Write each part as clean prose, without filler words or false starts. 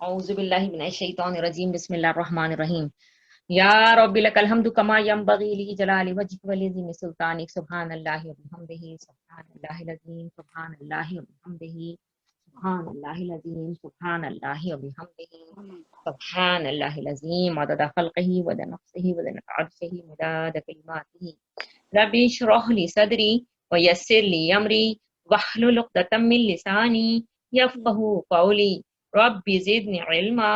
اعوذ باللہ من الشیطان الرجیم بسم اللہ الرحمن الرحیم یا رب لک الحمد کما ینبغی لجلال وجهک ولعظیم سلطانک سبحان اللہ وبحمدہ سبحان اللہ العظیم سبحان اللہ وبحمدہ سبحان اللہ العظیم سبحان اللہ وبحمدہ سبحان اللہ العظیم عدد خلقہ وعدد نفسہ وزنة عرشہ مداد کلماتہ رب اشرح لی صدری ویسر لی امری واحلل عقدۃ من لسانی یفقہوا قولی رب زدنی علما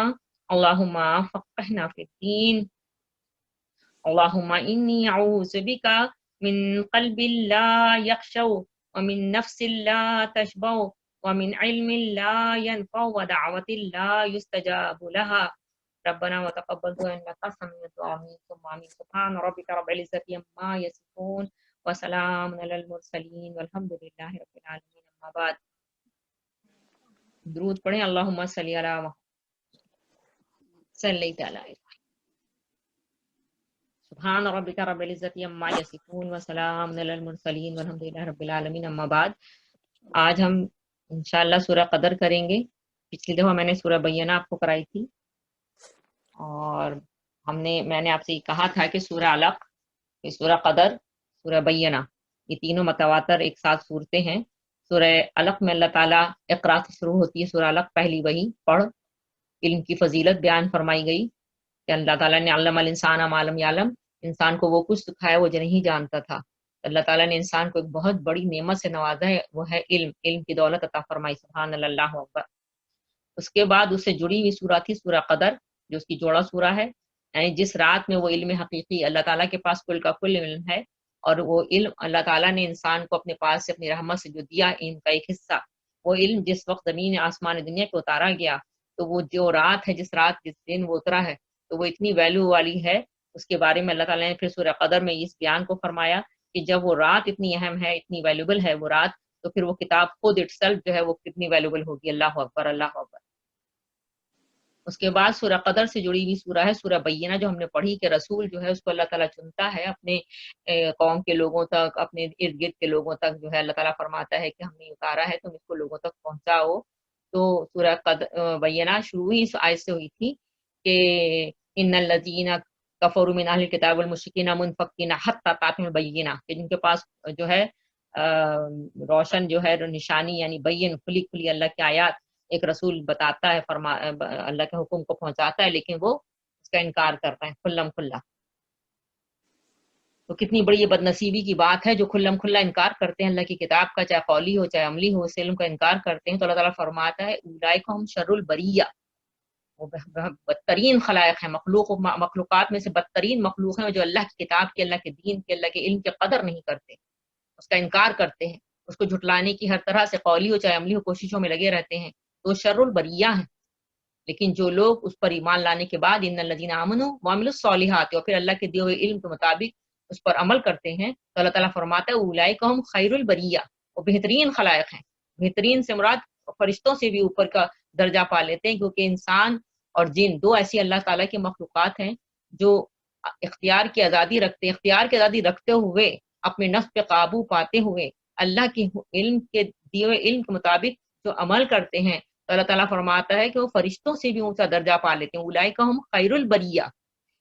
اللہم فقہنا فی الدین اللہم انی اعوذ بک من قلب لا یخشع ومن نفس لا تشبع ومن علم لا ينفع ودعوت لا يستجاب لها ربنا وتقبل انك سميع الدعاء ثم آمين سبحان ربك رب العزة عما يصفون وسلام على المرسلين والحمد لله رب العالمين اما بعد درود پڑھیں اللہم صلی علی صلی تعالی سبحان ربک رب العزت عما یصفون وسلام علی المرسلین والحمد للہ رب العالمین اما بعد آج ہم انشاءاللہ سورہ قدر کریں گے۔ پچھلی دفعہ میں نے سورہ بینہ آپ کو کرائی تھی اور میں نے آپ سے کہا تھا کہ سورہ علق، سورہ قدر، سورہ بینہ، یہ تینوں متواتر ایک ساتھ صورتیں ہیں۔ سورہ علق میں اللہ تعالیٰ اقرا سے شروع ہوتی ہے، سورہ علق پہلی وہی پڑھ، علم کی فضیلت بیان فرمائی گئی کہ اللہ تعالیٰ نے علم الانسان ما لم یعلم، انسان کو وہ کچھ سکھایا وہ جو نہیں جانتا تھا۔ اللہ تعالیٰ نے انسان کو ایک بہت بڑی نعمت سے نوازا ہے، وہ ہے علم کی دولت عطا فرمائی، سبحان اللہ اکبر۔ اس کے بعد اس سے جڑی ہوئی سورہ تھی سورہ قدر، جو اس کی جوڑا سورہ ہے، یعنی جس رات میں وہ علم حقیقی اللہ تعالیٰ کے پاس کل کا کل علم ہے، اور وہ علم اللہ تعالیٰ نے انسان کو اپنے پاس سے اپنی رحمت سے جو دیا، ان کا ایک حصہ، وہ علم جس وقت زمین آسمان دنیا پہ اتارا گیا، تو وہ جو رات ہے، جس دن وہ اترا ہے، تو وہ اتنی ویلیو والی ہے۔ اس کے بارے میں اللہ تعالیٰ نے پھر سورہ قدر میں اس بیان کو فرمایا کہ جب وہ رات اتنی اہم ہے، اتنی ویلیوبل ہے وہ رات، تو پھر وہ کتاب خود اٹ سیلف جو ہے وہ کتنی ویلیوبل ہوگی۔ اللہ اکبر، اللہ اکبر۔ اس کے بعد سورہ قدر سے جڑی ہوئی سورہ ہے سورہ بینہ، جو ہم نے پڑھی کہ رسول جو ہے اس کو اللہ تعالیٰ چنتا ہے اپنے قوم کے لوگوں تک، اپنے ارد گرد کے لوگوں تک، جو ہے اللہ تعالیٰ فرماتا ہے کہ ہم نے اتارا ہے، تم اس کو لوگوں تک پہنچاؤ۔ تو سورہ بینہ شروع ہی اس آیت سے ہوئی تھی کہ ان الذین کفروا من اہل الکتاب والمشرکین منفکین حتی تأتیہم البینہ، کہ جن کے پاس جو ہے روشن جو ہے نشانی، یعنی بین، کھلی کھلی اللہ کی آیات ایک رسول بتاتا ہے، اللہ کے حکم کو پہنچاتا ہے، لیکن وہ اس کا انکار کرتا ہے کھلم کھلا۔ تو کتنی بڑی یہ بدنصیبی کی بات ہے جو کھلم کھلا انکار کرتے ہیں اللہ کی کتاب کا، چاہے قولی ہو چاہے عملی ہو، اس علم کا انکار کرتے ہیں۔ تو اللہ تعالیٰ فرماتا ہے اولئک شر البریہ، وہ بدترین خلائق ہیں، مخلوقات میں سے بدترین مخلوق ہیں جو اللہ کی کتاب کے، اللہ کے دین کے، اللہ کے علم کے قدر نہیں کرتے، اس کا انکار کرتے ہیں، اس کو جھٹلانے کی ہر طرح سے قولی ہو چاہے عملی ہو کوششوں میں لگے رہتے ہیں، تو شر البریہ ہیں۔ لیکن جو لوگ اس پر ایمان لانے کے بعد ان الذین آمنوا وعملوا الصالحات، اور پھر اللہ کے دیے ہوئے علم کے مطابق اس پر عمل کرتے ہیں، تو اللہ تعالیٰ فرماتا ہے اولئک ہم خیر البریہ، وہ بہترین خلائق ہیں۔ بہترین سے مراد فرشتوں سے بھی اوپر کا درجہ پا لیتے ہیں، کیونکہ انسان اور جن دو ایسی اللہ تعالیٰ کی مخلوقات ہیں جو اختیار کی آزادی رکھتے ہوئے، اپنے نفس پہ قابو پاتے ہوئے، اللہ کے علم کے دیے ہوئے علم کے مطابق جو عمل کرتے ہیں، تو اللہ تعالیٰ فرماتا ہے کہ وہ فرشتوں سے بھی اونچا درجہ پا لیتے ہیں۔ اولئک ہم خیر البریہ،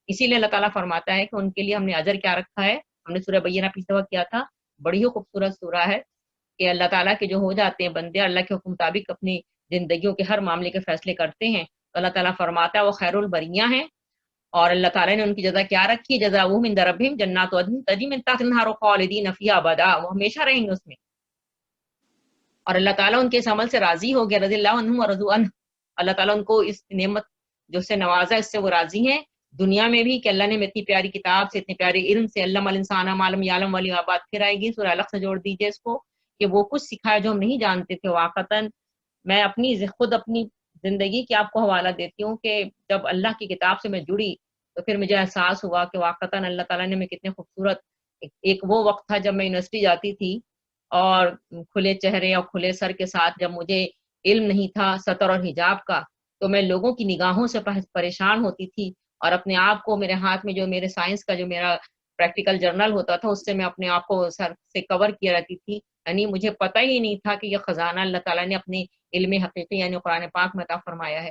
اسی لیے اللہ تعالیٰ فرماتا ہے کہ ان کے لیے ہم نے اجر کیا رکھا ہے۔ ہم نے سورہ بینہ پچھلے وقت کیا تھا، بڑی ہی خوبصورت سورہ ہے کہ اللہ تعالیٰ کے جو ہو جاتے ہیں بندے، اللہ کے حکم مطابق اپنی زندگیوں کے ہر معاملے کے فیصلے کرتے ہیں، تو اللہ تعالیٰ فرماتا ہے وہ خیر البریہ ہیں۔ اور اللہ تعالیٰ نے ان کی جزا کیا رکھی ہے؟ جزاؤہم عند ربہم جنات عدن تجری من تحتہا الانہار خالدین فیہا ابدا، وہ ہمیشہ رہیں گے اس میں۔ اور اللہ تعالیٰ ان کے اس عمل سے راضی ہو گیا، رضی اللہ عنہم ورضوا عنہ، اللہ تعالیٰ ان کو اس نعمت جو سے نوازا اس سے وہ راضی ہیں دنیا میں بھی، کہ اللہ نے اتنی پیاری کتاب سے، اتنے پیارے علم سے، علم الانسان ما لم یعلم والی بات پھر آئے گی، سورہ علق سے جوڑ دیجئے اس کو، کہ وہ کچھ سکھایا جو ہم نہیں جانتے تھے۔ واقعتاً میں خود اپنی زندگی کی آپ کو حوالہ دیتی ہوں کہ جب اللہ کی کتاب سے میں جڑی تو پھر مجھے احساس ہوا کہ واقعتاً اللہ تعالیٰ نے میں کتنے خوبصورت، ایک وہ وقت تھا جب میں یونیورسٹی جاتی تھی اور کھلے چہرے اور کھلے سر کے ساتھ، جب مجھے علم نہیں تھا سطر اور حجاب کا، تو میں لوگوں کی نگاہوں سے پریشان ہوتی تھی، اور اپنے آپ کو میرے ہاتھ میں جو میرے سائنس کا جو میرا پریکٹیکل جرنل ہوتا تھا اس سے میں اپنے آپ کو سر سے کور کیا رہتی تھی، یعنی مجھے پتہ ہی نہیں تھا کہ یہ خزانہ اللہ تعالیٰ نے اپنے علم حقیقی یعنی قرآن پاک میں عطا فرمایا ہے۔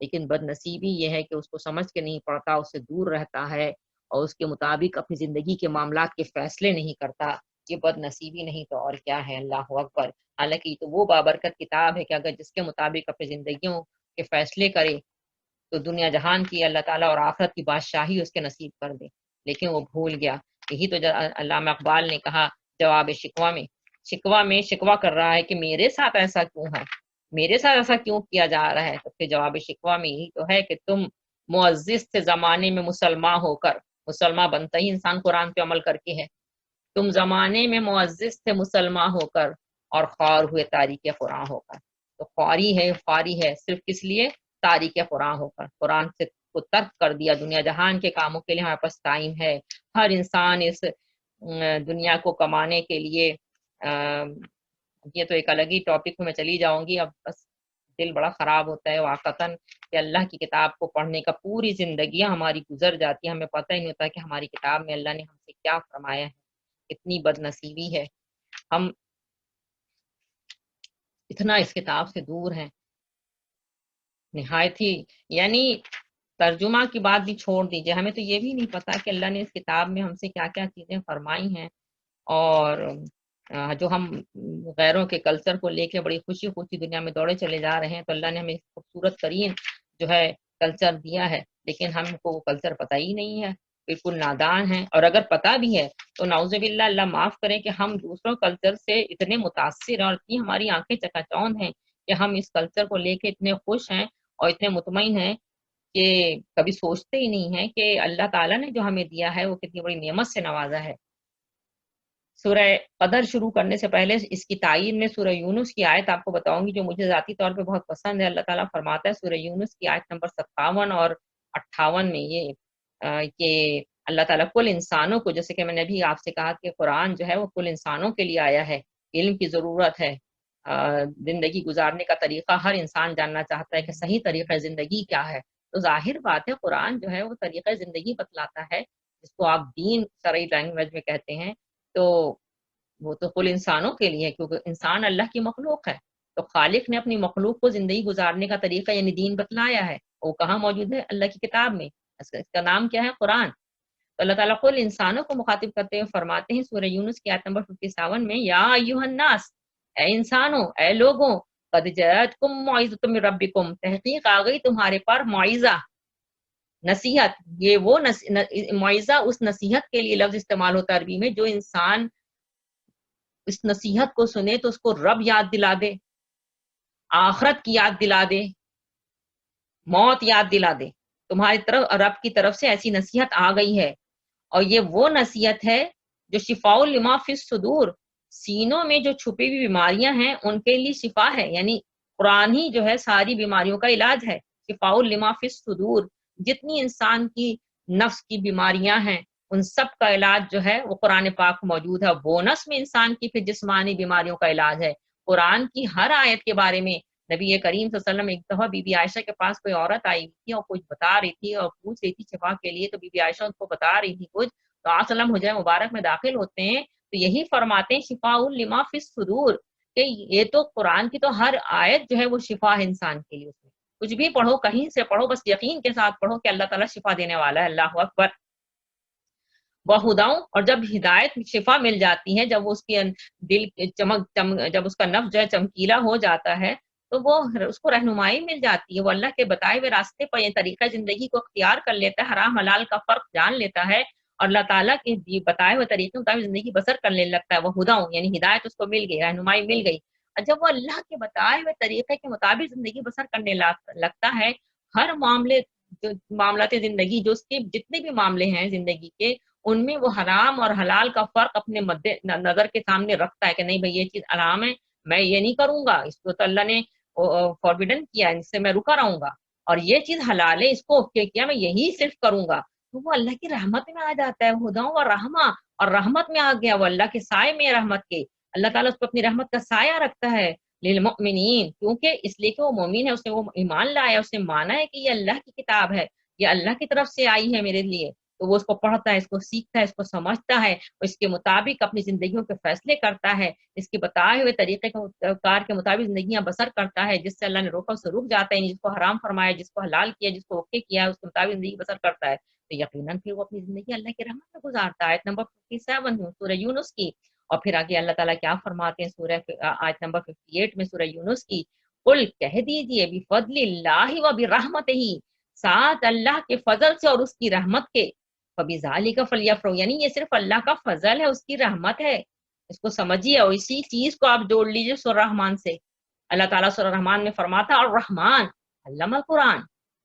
لیکن بدنصیبی یہ ہے کہ اس کو سمجھ کے نہیں پڑتا، اس سے دور رہتا ہے اور اس کے مطابق اپنی زندگی کے معاملات کے فیصلے نہیں کرتا۔ یہ بدنصیبی نہیں تو اور کیا ہے، اللہ اکبر۔ حالانکہ یہ تو وہ بابرکت کتاب ہے کہ اگر جس کے مطابق اپنی زندگیوں کے فیصلے کرے تو دنیا جہان کی اللہ تعالیٰ اور آخرت کی بادشاہی اس کے نصیب کر دے، لیکن وہ بھول گیا۔ یہی تو علامہ اقبال نے کہا جواب شکوہ میں شکوہ کر رہا ہے کہ میرے ساتھ ایسا کیوں ہے، میرے ساتھ ایسا کیوں کیا جا رہا ہے۔ تو پھر جواب شکوہ میں یہی تو ہے کہ تم معزز تھے زمانے میں مسلمان ہو کر، مسلمان بنتا ہی انسان قرآن پہ عمل کر کے ہے، تم زمانے میں معزز تھے مسلمان ہو کر اور خوار ہوئے تاریخ قرآن ہو کر۔ تو خواری ہے صرف کس لیے؟ تاریخ قرآن ہو کر، قرآن سے کو ترک کر دیا۔ دنیا جہان کے کاموں کے لیے ہمارے پاس ٹائم ہے، ہر انسان اس دنیا کو کمانے کے لیے یہ تو ایک الگ ہی ٹاپک میں چلی جاؤں گی، اب بس دل بڑا خراب ہوتا ہے واقعتاً کہ اللہ کی کتاب کو پڑھنے کا پوری زندگیاں ہماری گزر جاتی ہیں، ہمیں پتہ ہی نہیں ہوتا کہ ہماری کتاب میں اللہ نے ہم سے کیا فرمایا ہے۔ اتنی بدنصیبی ہے، ہم اتنا اس کتاب سے دور ہیں نہایت ہی۔ یعنی ترجمہ کی بات بھی چھوڑ دیجئے، ہمیں تو یہ بھی نہیں پتا کہ اللہ نے اس کتاب میں ہم سے کیا کیا چیزیں فرمائی ہیں، اور جو ہم غیروں کے کلچر کو لے کے بڑی خوشی خوشی دنیا میں دوڑے چلے جا رہے ہیں، تو اللہ نے ہمیں خوبصورت ترین جو ہے کلچر دیا ہے، لیکن ہم کو وہ کلچر پتہ ہی نہیں ہے، بالکل نادان ہیں۔ اور اگر پتہ بھی ہے تو نعوذ باللہ، اللہ معاف کرے کہ ہم دوسروں کلچر سے اتنے متاثر اور اتنی ہماری آنکھیں چکا چوند ہیں کہ ہم اس کلچر کو لے کے اتنے خوش ہیں اور اتنے مطمئن ہیں کہ کبھی سوچتے ہی نہیں ہیں کہ اللہ تعالیٰ نے جو ہمیں دیا ہے وہ کتنی بڑی نعمت سے نوازا ہے۔ سورہ قدر شروع کرنے سے پہلے اس کی تعین میں سورہ یونس کی آیت آپ کو بتاؤں گی جو مجھے ذاتی طور پہ بہت پسند ہے۔ اللہ تعالیٰ فرماتا ہے سورہ یونس کی آیت نمبر 57 اور 58 میں یہ کہ اللہ تعالیٰ کل انسانوں کو، جیسے کہ میں نے بھی آپ سے کہا کہ قرآن جو ہے وہ کل انسانوں کے لیے آیا ہے، علم کی ضرورت ہے، زندگی گزارنے کا طریقہ ہر انسان جاننا چاہتا ہے کہ صحیح طریقہ زندگی کیا ہے، تو ظاہر بات ہے قرآن جو ہے وہ طریقہ زندگی بتلاتا ہے، جس کو آپ دین شرعی لینگویج میں کہتے ہیں، تو وہ تو کل انسانوں کے لیے ہے، کیونکہ انسان اللہ کی مخلوق ہے، تو خالق نے اپنی مخلوق کو زندگی گزارنے کا طریقہ یعنی دین بتلایا ہے، وہ کہاں موجود ہے؟ اللہ کی کتاب میں، اس کا نام کیا ہے؟ قرآن۔ تو اللہ تعالیٰ کل انسانوں کو مخاطب کرتے ہوئے فرماتے ہیں سورہ یونس کی آیت نمبر 57 میں، یا ایھا الناس، اے انسانوں، اے لوگوں، قد جاءتکم موعظۃ من ربکم، تحقیق آ گئی تمہارے پر موعظہ، نصیحت۔ یہ وہ موعظہ اس نصیحت کے لیے لفظ استعمال ہوتا ہے عربی میں جو انسان اس نصیحت کو سنے تو اس کو رب یاد دلا دے، آخرت کی یاد دلا دے، موت یاد دلا دے۔ تمہاری طرف رب کی طرف سے ایسی نصیحت آ گئی ہے، اور یہ وہ نصیحت ہے جو شفاء لما فی الصدور، سینوں میں جو چھپی ہوئی بیماریاں ہیں ان کے لیے شفا ہے، یعنی قرآن ہی جو ہے ساری بیماریوں کا علاج ہے۔ شفاء لما فی الصدور، جتنی انسان کی نفس کی بیماریاں ہیں ان سب کا علاج جو ہے وہ قرآن پاک موجود ہے۔ بونس میں انسان کی پھر جسمانی بیماریوں کا علاج ہے۔ قرآن کی ہر آیت کے بارے میں نبی کریم صلی اللہ علیہ وسلم ایک دفعہ بی بی عائشہ کے پاس کوئی عورت آئی تھی اور کچھ بتا رہی تھی اور پوچھ رہی تھی شفا کے لیے، تو بی بی عائشہ اس کو بتا رہی تھی کچھ، تو آپ وسلم حجرہ مبارک میں داخل ہوتے ہیں تو یہی فرماتے ہیں شفاء لما فی الصدور، کہ یہ تو قرآن کی تو ہر آیت جو ہے وہ شفا ہے انسان کے لیے، اس میں کچھ بھی پڑھو، کہیں سے پڑھو، بس یقین کے ساتھ پڑھو کہ اللہ تعالیٰ شفا دینے والا ہے۔ اللہ اکبر۔ وہداؤں، اور جب ہدایت شفا مل جاتی ہے، جب وہ اس کی دل جب اس کا نفس جو ہے چمکیلا ہو جاتا ہے تو وہ اس کو رہنمائی مل جاتی ہے، وہ اللہ کے بتائے ہوئے راستے پر یہ طریقہ زندگی کو اختیار کر لیتا ہے، حرام حلال کا فرق جان لیتا ہے اور اللہ تعالیٰ کے بتائے ہوئے طریقے مطابق زندگی بسر کرنے لگتا ہے۔ وہ ہداؤں یعنی ہدایت اس کو مل گئی، رہنمائی مل گئی، اور جب وہ اللہ کے بتائے ہوئے طریقے کے مطابق زندگی بسر کرنے لگتا ہے، ہر معاملات زندگی جو اس کے جتنے بھی معاملے ہیں زندگی کے، ان میں وہ حرام اور حلال کا فرق اپنے مد نظر کے سامنے رکھتا ہے کہ نہیں بھائی یہ چیز حرام ہے، میں یہ نہیں کروں گا، اس کو تو اللہ نے فوربیڈن کیا ہے، اس سے میں رکا رہوں گا، اور یہ چیز حلال ہے، اس کو اوکے کیا، میں یہی صرف کروں گا، تو وہ اللہ کی رحمت میں آ جاتا ہے، ہداؤں اور رحمہ، اور رحمت میں آ گیا، وہ اللہ کے سائے میں رحمت کے، اللہ تعالیٰ اس کو اپنی رحمت کا سایہ رکھتا ہے للمؤمنین، کیونکہ اس لیے کہ وہ مومن ہے، اس نے وہ ایمان لایا، اس نے مانا ہے کہ یہ اللہ کی کتاب ہے، یہ اللہ کی طرف سے آئی ہے میرے لیے، تو وہ اس کو پڑھتا ہے، اس کو سیکھتا ہے، اس کو سمجھتا ہے اور اس کے مطابق اپنی زندگیوں کے فیصلے کرتا ہے، اس کے بتائے ہوئے طریقے کار کے مطابق زندگیاں بسر کرتا ہے، جس سے اللہ نے روکا اسے رک جاتا ہے، جس کو حرام فرمایا، جس کو حلال کیا، جس کو اوکے کیا ہے، اس کے مطابق زندگی بسر کرتا ہے، تو یقیناً پھر وہ اپنی زندگی اللہ کی رحمت میں گزارتا ہے۔ آیت نمبر 57 سورہ یونس کی، اور پھر آگے اللہ تعالیٰ کیا فرماتے ہیں سورہ آیت نمبر 58 میں سورہ یونس کی، قل کہہ دیجئے بفضل اللہ و برحمتہ، ساتھ اللہ کے فضل سے اور اس کی رحمت کے، فبذالک فلیفرحوا، یعنی یہ صرف اللہ کا فضل ہے، اس کی رحمت ہے، اس کو سمجھیے اور اسی چیز کو آپ جوڑ لیجئے سورہ رحمان سے۔ اللہ تعالیٰ سورہ رحمان میں فرماتا الرحمن علم القرآن،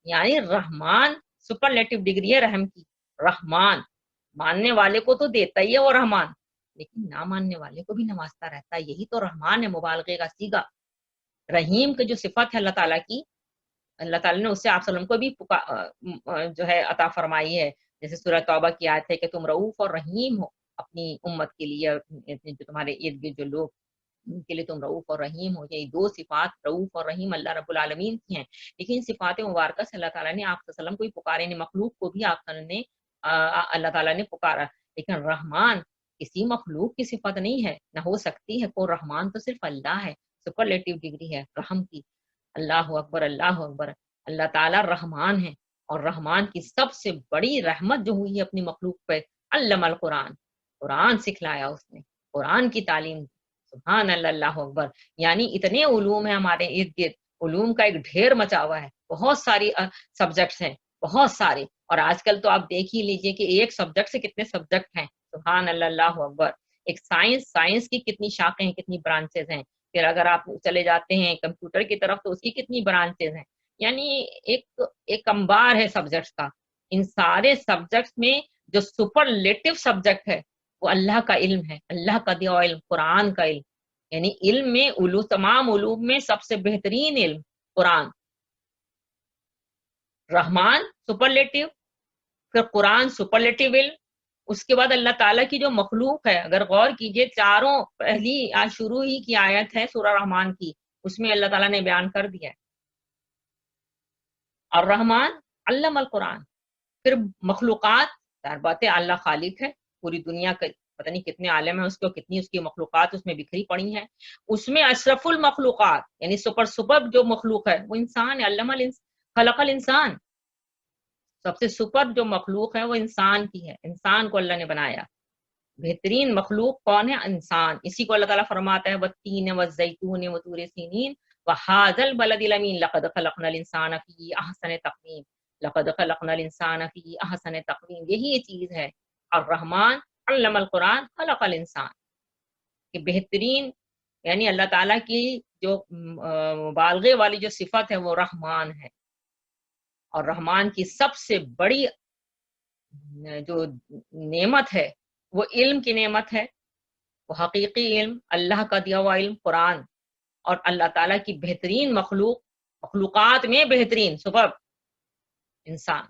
یعنی رحمان سپرلیٹو ڈگری ہے رحم کی، رحمان ماننے والے کو تو دیتا ہی ہے وہ رحمان، لیکن نہ ماننے والے کو بھی نوازتا رہتا ہے، یہی تو رحمان ہے، مبالغے کا صیغہ۔ رحیم کی جو صفت ہے اللہ تعالیٰ کی، اللہ تعالیٰ نے اس سے آپ وسلم کو بھی جو ہے عطا فرمائی ہے، جیسے سورہ توبہ کی آیت ہے کہ تم رؤوف اور رحیم ہو اپنی امت کے لیے، جو تمہارے ارد گرد جو لوگ، ان کے لیے تم رؤوف اور رحیم ہو۔ یہ دو صفات رؤوف اور رحیم اللہ رب العالمین کی ہیں، لیکن صفات مبارکہ سے اللہ تعالیٰ نے آپ صلی اللہ علیہ وسلم کو بھی پکارے، نے مخلوق کو بھی آپ نے اللہ تعالیٰ نے پکارا، لیکن رحمان کسی مخلوق کی صفت نہیں ہے، نہ ہو سکتی ہے، کو رحمان تو صرف اللہ ہے، سپرلیٹو ڈگری ہے رحم کی۔ اللہ اکبر، اللہ اکبر، اللہ تعالیٰ رحمان ہے، اور رحمان کی سب سے بڑی رحمت جو ہوئی ہے اپنی مخلوق پہ، علم القرآن، قرآن سکھلایا اس نے، قرآن کی تعلیم، سبحان اللہ، اللہ اکبر۔ یعنی اتنے علوم ہیں ہمارے ارد گرد، علوم کا ایک ڈھیر مچا ہوا ہے، بہت ساری سبجیکٹس ہیں، بہت سارے، اور آج کل تو آپ دیکھ ہی لیجئے کہ ایک سبجیکٹ سے کتنے سبجیکٹ ہیں، سبحان اللہ، اللہ اکبر۔ ایک سائنس کی کتنی شاخیں ہیں، کتنی برانچز ہیں، پھر اگر آپ چلے جاتے ہیں کمپیوٹر کی طرف تو اس کی کتنی برانچز ہیں، یعنی ایک انبار ہے سبجیکٹس کا۔ ان سارے سبجیکٹس میں جو سپرلیٹو سبجیکٹ ہے وہ اللہ کا علم ہے، اللہ کا دیا علم، قرآن کا علم، یعنی علم میں تمام علوم میں سب سے بہترین علم قرآن، رحمان سپرلیٹو، پھر قرآن سپرلیٹو علم، اس کے بعد اللہ تعالیٰ کی جو مخلوق ہے، اگر غور کیجئے چاروں، پہلی شروع ہی کی آیت ہے سورہ رحمان کی، اس میں اللہ تعالیٰ نے بیان کر دیا ہے الرحمن علم القرآن، پھر مخلوقات، ظاہر بات ہے اللہ خالق ہے، پوری دنیا کا پتہ نہیں کتنے عالم ہیں اس کو، کتنی اس کی مخلوقات اس میں بکھری پڑی ہیں، اس میں اشرف المخلوقات یعنی سپر جو مخلوق ہے وہ انسان ہے، علم خلق الانسان، سب سے سپر جو مخلوق ہے وہ انسان کی ہے، انسان کو اللہ نے بنایا، بہترین مخلوق کون ہے؟ انسان۔ اسی کو اللہ تعالیٰ فرماتا ہے والتین والزیتون وطور سینین وہذا البلد الامین لقد خلقنا الانسان فی احسن تقویم، لقد خلقنا الانسان فی احسن تقویم، یہی چیز ہے الرحمن علم القرآن خلق الانسان، کہ بہترین، یعنی اللہ تعالیٰ کی جو مبالغے والی جو صفت ہے وہ رحمان ہے، اور رحمان کی سب سے بڑی جو نعمت ہے وہ علم کی نعمت ہے، وہ حقیقی علم، اللہ کا دیا ہوا علم قرآن، اور اللہ تعالیٰ کی بہترین مخلوقات میں بہترین سپر انسان،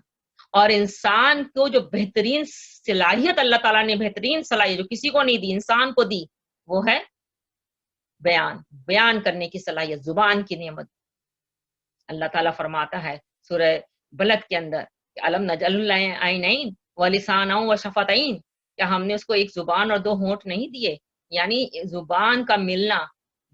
اور انسان کو جو بہترین صلاحیت اللہ تعالیٰ نے، بہترین صلاحیت جو کسی کو نہیں دی، انسان کو دی، وہ ہے بیان کرنے کی صلاحیت، زبان کی نعمت۔ اللہ تعالیٰ فرماتا ہے سورہ بلد کے اندر علم نجعل العینین ولسانا وشفتین، کیا ہم نے اس کو ایک زبان اور دو ہونٹ نہیں دیے؟ یعنی زبان کا ملنا،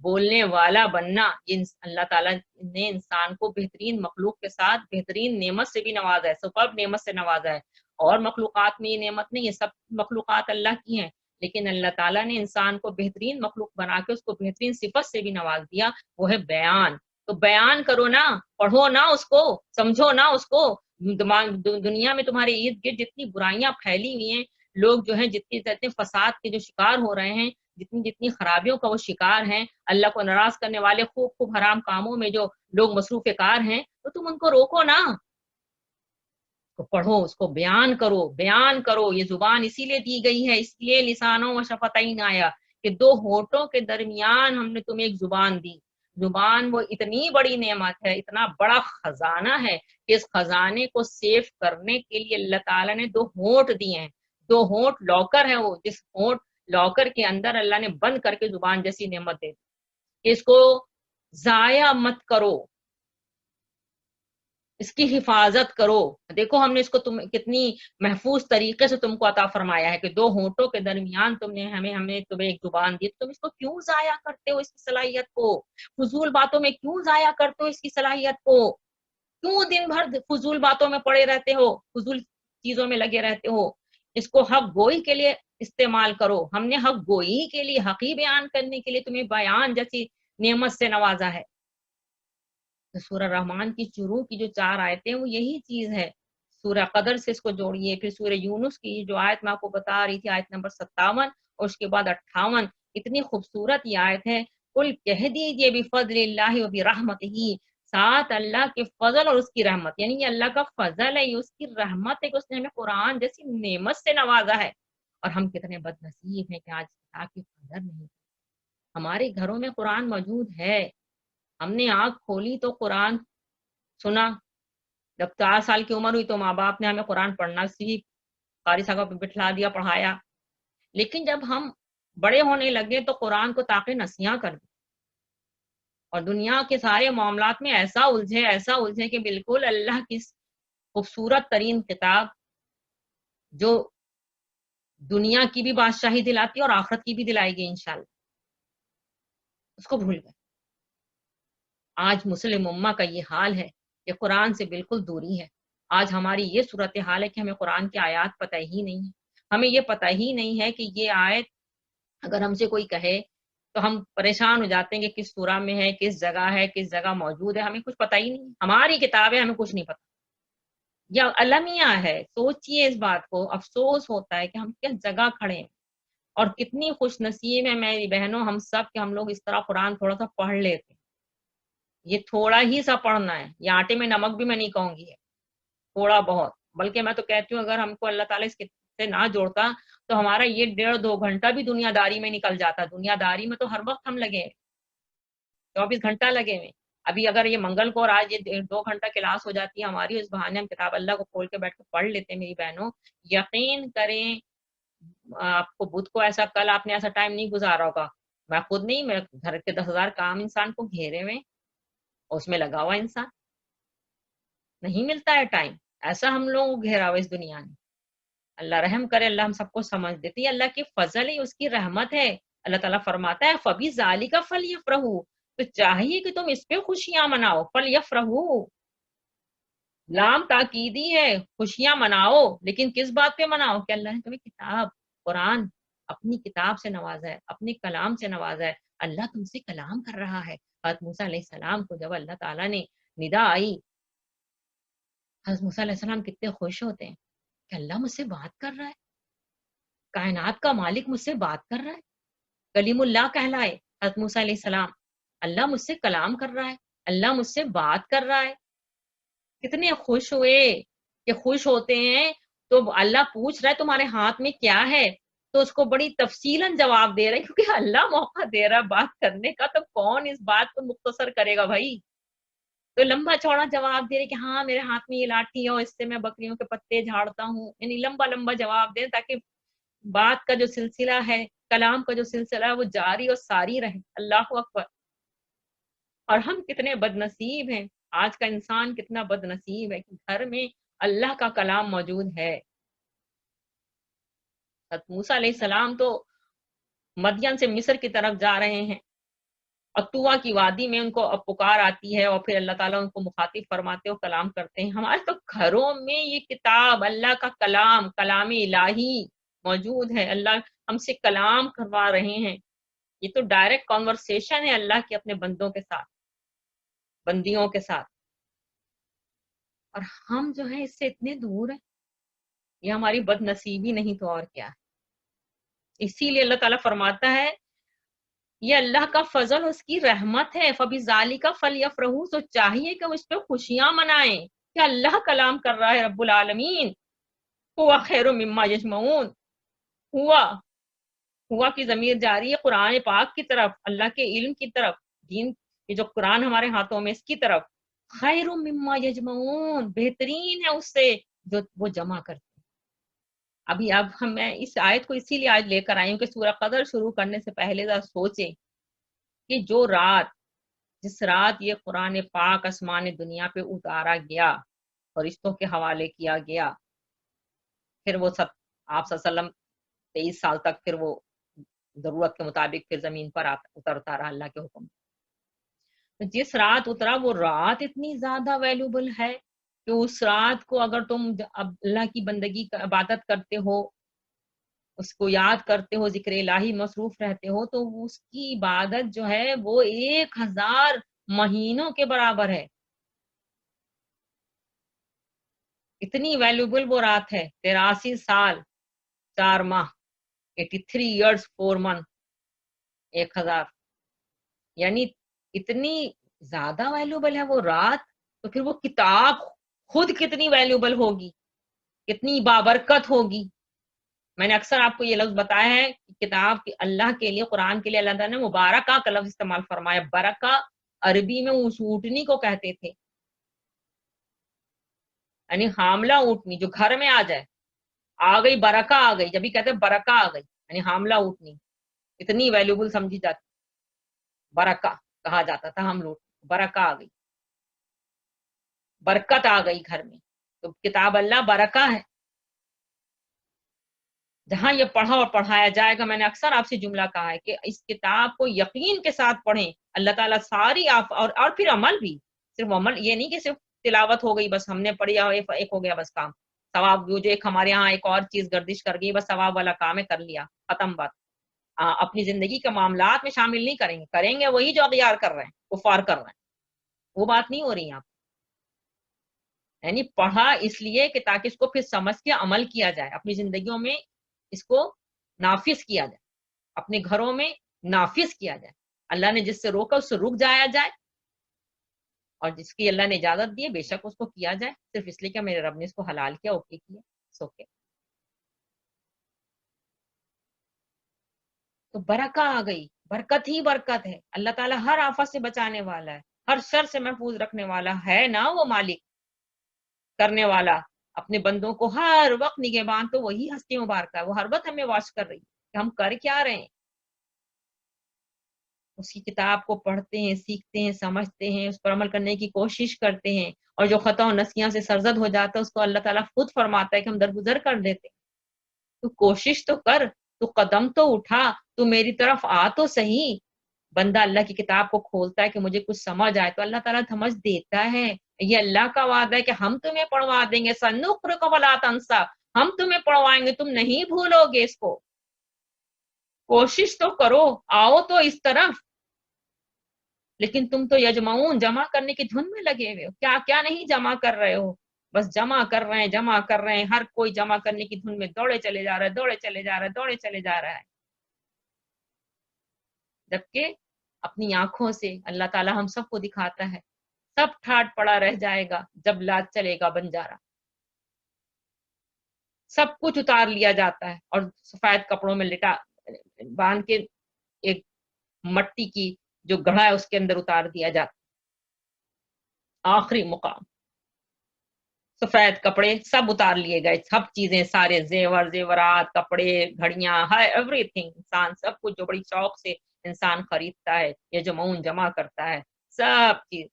بولنے والا بننا، یہ اللہ تعالیٰ نے انسان کو بہترین مخلوق کے ساتھ بہترین نعمت سے بھی نوازا ہے، سپر نعمت سے نوازا ہے، اور مخلوقات میں یہ نعمت نہیں ہے، سب مخلوقات اللہ کی ہیں، لیکن اللہ تعالیٰ نے انسان کو بہترین مخلوق بنا کے اس کو بہترین صفت سے بھی نواز دیا، وہ ہے بیان۔ تو بیان کرو نا، پڑھو نا اس کو، سمجھو نا اس کو۔ دنیا میں تمہارے ارد گرد جتنی برائیاں پھیلی ہوئی ہیں، لوگ جو ہیں جتنے فساد کے جو شکار ہو رہے ہیں، جتنی خرابیوں کا وہ شکار ہیں، اللہ کو ناراض کرنے والے خوب حرام کاموں میں جو لوگ مصروف کار ہیں، تو تم ان کو روکو نا، تو پڑھو، اس کو بیان کرو۔ یہ زبان اسی لیے دی گئی ہے، اس لیے لسانوں و شفتین آیا کہ دو ہونٹوں کے درمیان ہم نے تمہیں ایک زبان دی۔ زبان وہ اتنی بڑی نعمت ہے، اتنا بڑا خزانہ ہے کہ اس خزانے کو سیف کرنے کے لیے اللہ تعالیٰ نے دو ہونٹ دیے ہیں، دو ہونٹ لاکر ہے، وہ جس ہونٹ لاکر کے اندر اللہ نے بند کر کے زبان جیسی نعمت دے دی، اس کو ضائع مت کرو، اس کی حفاظت کرو. دیکھو ہم نے اس کو تم کتنی محفوظ طریقے سے تم کو عطا فرمایا ہے کہ دو ہونٹوں کے درمیان تم نے ہمیں تمہیں ایک زبان دی. تم اس کو کیوں ضائع کرتے ہو اس کی صلاحیت کو؟ فضول باتوں میں کیوں ضائع کرتے ہو اس کی صلاحیت کو؟ کیوں دن بھر فضول باتوں میں پڑے رہتے ہو، فضول چیزوں میں لگے رہتے ہو؟ اس کو حق گوئی کے لیے استعمال کرو. ہم نے حق گوئی کے لیے، حقی بیان کرنے کے لیے تمہیں بیان جیسی نعمت سے نوازا ہے. سورہ رحمان کی شروع کی جو 4 آیتیں وہ یہی چیز ہے. سورہ قدر سے اس کو جوڑیے. پھر سورہ یونس کی جو آیت میں آپ کو بتا رہی تھی، آیت نمبر 57 اور اس کے بعد 58، اتنی خوبصورت یہ آیت ہے. قل کہہ دیجئے بفضل اللہ و برحمتہ، ساتھ اللہ کے فضل اور اس کی رحمت، یعنی یہ اللہ کا فضل ہے، یہ اس کی رحمت ہے کہ اس نے ہمیں قرآن جیسی نعمت سے نوازا ہے. اور ہم کتنے بد نصیب ہیں کہ آج کتاب کی قدر نہیں. ہمارے گھروں میں قرآن موجود ہے، ہم نے آنکھ کھولی تو قرآن سنا. جب 4 سال کی عمر ہوئی تو ماں باپ نے ہمیں قرآن پڑھنا سیکھ، قاری صاحب کو بٹھلا دیا، پڑھایا. لیکن جب ہم بڑے ہونے لگے تو قرآن کو طاقِ نسیاں کر دیا اور دنیا کے سارے معاملات میں ایسا الجھے کہ بالکل اللہ کی خوبصورت ترین کتاب جو دنیا کی بھی بادشاہی دلاتی ہے اور آخرت کی بھی دلائے گی انشاءاللہ، اس کو بھول گئے. آج مسلم امہ کا یہ حال ہے کہ قرآن سے بالکل دوری ہے. آج ہماری یہ صورتحال ہے کہ ہمیں قرآن کی آیات پتہ ہی نہیں ہے. ہمیں یہ پتہ ہی نہیں ہے کہ یہ آیت اگر ہم سے کوئی کہے تو ہم پریشان ہو جاتے ہیں کہ کس سورہ میں ہے، کس جگہ ہے، کس جگہ موجود ہے. ہمیں کچھ پتہ ہی نہیں. ہماری کتاب ہے، ہمیں کچھ نہیں پتہ. یا المیہ ہے. سوچئے اس بات کو، افسوس ہوتا ہے کہ ہم کس جگہ کھڑے ہیں اور کتنی خوش نصیب ہے میری بہنوں ہم سب کہ ہم لوگ اس طرح قرآن تھوڑا سا پڑھ لیتے ہیں. یہ تھوڑا ہی سا پڑھنا ہے، یہ آٹے میں نمک بھی میں نہیں کہوں گی، تھوڑا بہت. بلکہ میں تو کہتی ہوں اگر ہم کو اللہ تعالیٰ اس سے نہ جوڑتا تو ہمارا یہ 1.5-2 گھنٹہ بھی دنیا داری میں نکل جاتا. دنیا داری میں تو ہر وقت ہم لگے 24 گھنٹہ لگے ہوئے. ابھی اگر یہ منگل کو اور آج یہ 2 گھنٹہ کلاس ہو جاتی ہے ہماری، اس بہانے ہم کتاب اللہ کو کھول کے بیٹھ کے پڑھ لیتے ہیں. میری بہنوں یقین کریں، آپ کو بدھ کو ایسا کل آپ نے ایسا ٹائم نہیں گزارا ہوگا. میں خود نہیں، میرے گھر کے 10,000 کام انسان کو گھیرے ہوئے، اس میں لگا ہوا انسان نہیں ملتا ہے ٹائم. ایسا ہم لوگوں کو گھیرا ہوا اس دنیا میں. اللہ رحم کرے، اللہ ہم سب کو سمجھ دیتی ہے. اللہ کی فضل ہے، اس کی رحمت ہے. اللہ تعالیٰ فرماتا ہے فَبِذَالِكَ فَلْيَفْرَحُوا، تو چاہیے کہ تم اس پہ خوشیاں مناؤ. فَلْيَفْرَحُوا لام تاکیدی ہے، خوشیاں مناؤ. لیکن کس بات پہ مناؤ؟ کہ اللہ نے تمہیں کتاب قرآن اپنی کتاب سے نوازا ہے، اپنے کلام سے نوازا ہے. اللہ تم سے کلام کر رہا ہے. حضرت موسیٰ علیہ السلام کو جب اللہ تعالیٰ نے ندا آئی، حضرت موسیٰ علیہ السلام کتنے خوش ہوتے ہیں کہ اللہ مجھ سے بات کر رہا ہے، کائنات کا مالک مجھ سے بات کر رہا ہے. کلیم اللہ کہلائے حضرت موسیٰ علیہ السلام. اللہ مجھ سے کلام کر رہا ہے، اللہ مجھ سے بات کر رہا ہے. کتنے خوش ہوئے کہ خوش ہوتے ہیں تو اللہ پوچھ رہا ہے تمہارے ہاتھ میں کیا ہے، تو اس کو بڑی تفصیلاً جواب دے رہے ہیں کیونکہ اللہ موقع دے رہا ہے بات کرنے کا، تو کون اس بات کو مختصر کرے گا بھائی. تو لمبا چوڑا جواب دے رہے کہ ہاں میرے ہاتھ میں یہ لاٹھی ہے اور اس سے میں بکریوں کے پتے جھاڑتا ہوں. یعنی لمبا لمبا جواب دے تاکہ بات کا جو سلسلہ ہے، کلام کا جو سلسلہ ہے وہ جاری اور ساری رہے. اللہ اکبر. اور ہم کتنے بد نصیب ہیں، آج کا انسان کتنا بد نصیب ہے کہ گھر میں اللہ کا کلام موجود ہے. حضرت موسیٰ علیہ السلام تو مدین سے مصر کی طرف جا رہے ہیں اور طوٰ کی وادی میں ان کو اب پکار آتی ہے اور پھر اللہ تعالیٰ ان کو مخاطب فرماتے ہو کلام کرتے ہیں. ہمارے تو گھروں میں یہ کتاب اللہ کا کلام، کلام الہی موجود ہے. اللہ ہم سے کلام کروا رہے ہیں. یہ تو ڈائریکٹ کنورسیشن ہے اللہ کے اپنے بندوں کے ساتھ، بندیوں کے ساتھ. اور ہم جو ہیں اس سے اتنے دور ہیں. یہ ہماری بد نصیبی نہیں تو اور کیا ہے. اسی لیے اللہ تعالیٰ فرماتا ہے یہ اللہ کا فضل، اس کی رحمت ہے. فَبِذَالِكَ فَلْيَفْرَحُوا، تو چاہیے کہ اس پہ خوشیاں منائیں کہ اللہ کلام کر رہا ہے رب العالمین. هُوَ خَيْرٌ مِّمَّا يَجْمَعُونَ. ہوا کی ضمیر جاری ہے قرآن پاک کی طرف، اللہ کے علم کی طرف، دین یہ جو قرآن ہمارے ہاتھوں میں اس کی طرف. خیر مما یجمعون، بہترین ہے اس سے جو وہ جمع کرتے ہیں. اب ہم میں اس آیت کو اسی لیے آج لے کر آئی ہوں کہ سورہ قدر شروع کرنے سے پہلے ذرا سوچیں کہ جو رات، جس رات یہ قرآن پاک آسمان دنیا پہ اتارا گیا، فرشتوں کے حوالے کیا گیا. پھر وہ سب آپ صلی اللہ علیہ وسلم 23 سال تک پھر وہ ضرورت کے مطابق پھر زمین پر اترتا رہا اللہ کے حکم. جس رات اترا وہ رات اتنی زیادہ ویلیوبل ہے کہ اس رات کو اگر تم اللہ کی بندگی کا عبادت کرتے ہو، اس کو یاد کرتے ہو، ذکر الہی مصروف رہتے ہو، تو اس کی عبادت جو ہے وہ 1000 مہینوں کے برابر ہے. اتنی ویلیوبل وہ رات ہے. 83 سال 4 ماہ، 83 ایئرس 4 منتھ، 1000، یعنی اتنی زیادہ ویلیوبل ہے وہ رات. تو پھر وہ کتاب خود کتنی ویلیوبل ہوگی، کتنی بابرکت ہوگی. میں نے اکثر آپ کو یہ لفظ بتایا ہے کہ کتاب اللہ کے لیے، قرآن کے لیے اللہ تعالیٰ نے مبارکہ کا لفظ استعمال فرمایا. برکہ عربی میں اس اونٹنی کو کہتے تھے، یعنی حاملہ اونٹنی جو گھر میں آ جائے، آ گئی برکہ آ گئی. جب بھی کہتے ہیں برکہ آ گئی یعنی حاملہ اونٹنی اتنی ویلیوبل سمجھی جاتی، برکہ کہا جاتا تھا ہم لوگ. برکہ آ گئی، برکت آ گئی گھر میں. تو کتاب اللہ برکہ ہے. جہاں یہ پڑھا اور پڑھایا جائے گا، میں نے اکثر آپ سے جملہ کہا ہے کہ اس کتاب کو یقین کے ساتھ پڑھیں. اللہ تعالیٰ ساری اور پھر عمل بھی. صرف عمل یہ نہیں کہ صرف تلاوت ہو گئی بس، ہم نے پڑھی ایک ہو گیا بس کام. ثواب جو ایک ہمارے ہاں ایک اور چیز گردش کر گئی، بس ثواب والا کام ہے، کر لیا، ختم بات. اپنی زندگی کے معاملات میں شامل نہیں کریں گے. کریں گے وہی جو اغیار کر رہے ہیں، کفار کر رہے ہیں. وہ بات نہیں ہو رہی یہاں. یعنی پڑھا اس لیے کہ تاکہ اس کو پھر سمجھ کے عمل کیا جائے، اپنی زندگیوں میں اس کو نافذ کیا جائے، اپنے گھروں میں نافذ کیا جائے. اللہ نے جس سے روکا اس سے رک جایا جائے، اور جس کی اللہ نے اجازت دی بے شک اس کو کیا جائے. صرف اس لیے کہ میرے رب نے اس کو حلال کیا، اوکے کیا، اوکے. تو برکہ آ گئی، برکت ہی برکت ہے. اللہ تعالیٰ ہر آفت سے بچانے والا ہے، ہر شر سے محفوظ رکھنے والا ہے نا وہ مالک کرنے والا. اپنے بندوں کو ہر وقت نگہبان تو وہی ہستی مبارکہ ہے. وہ ہر وقت ہمیں واچ کر رہی ہے کہ ہم کر کیا رہے ہیں. اس کی کتاب کو پڑھتے ہیں، سیکھتے ہیں، سمجھتے ہیں، اس پر عمل کرنے کی کوشش کرتے ہیں. اور جو خطا و نسیاں سے سرزد ہو جاتا ہے اس کو اللہ تعالیٰ خود فرماتا ہے کہ ہم درگزر کر دیتے ہیں. تو کوشش تو کر، تو قدم تو اٹھا، تو میری طرف آ تو صحیح. بندہ اللہ کی کتاب کو کھولتا ہے کہ مجھے کچھ سمجھ آئے تو اللہ تعالیٰ سمجھ دیتا ہے. یہ اللہ کا وعدہ ہے کہ ہم تمہیں پڑھوا دیں گے. سنقرئک فلا تنسیٰ، ہم تمہیں پڑھوائیں گے، تم نہیں بھولو گے اس کو. کوشش تو کرو، آؤ تو اس طرف. لیکن تم تو یجمعون، جمع کرنے کی دھن میں لگے ہوئے ہو. کیا کیا نہیں جمع کر رہے ہو، بس جمع کر رہے ہیں، جمع کر رہے ہیں. ہر کوئی جمع کرنے کی دھن میں دوڑے چلے جا رہا ہے، دوڑے چلے جا رہا ہے، دوڑے چلے جا رہا ہے. جبکہ اپنی آنکھوں سے اللہ تعالیٰ ہم سب کو دکھاتا ہے سب ٹھاٹ پڑا رہ جائے گا جب لاد چلے گا بنجارا. سب کچھ اتار لیا جاتا ہے اور سفید کپڑوں میں لٹا باندھ کے ایک مٹی کی جو گڑھا ہے اس کے اندر اتار دیا جاتا. آخری مقام سفید کپڑے سب اتار لیے گئے، سب چیزیں، سارے زیور زیورات، کپڑے، گھڑیاں، ہر ایوری تھنگ. انسان سب کچھ جو بڑی شوق سے انسان خریدتا ہے، یہ جمعون جمع کرتا ہے، سب چیز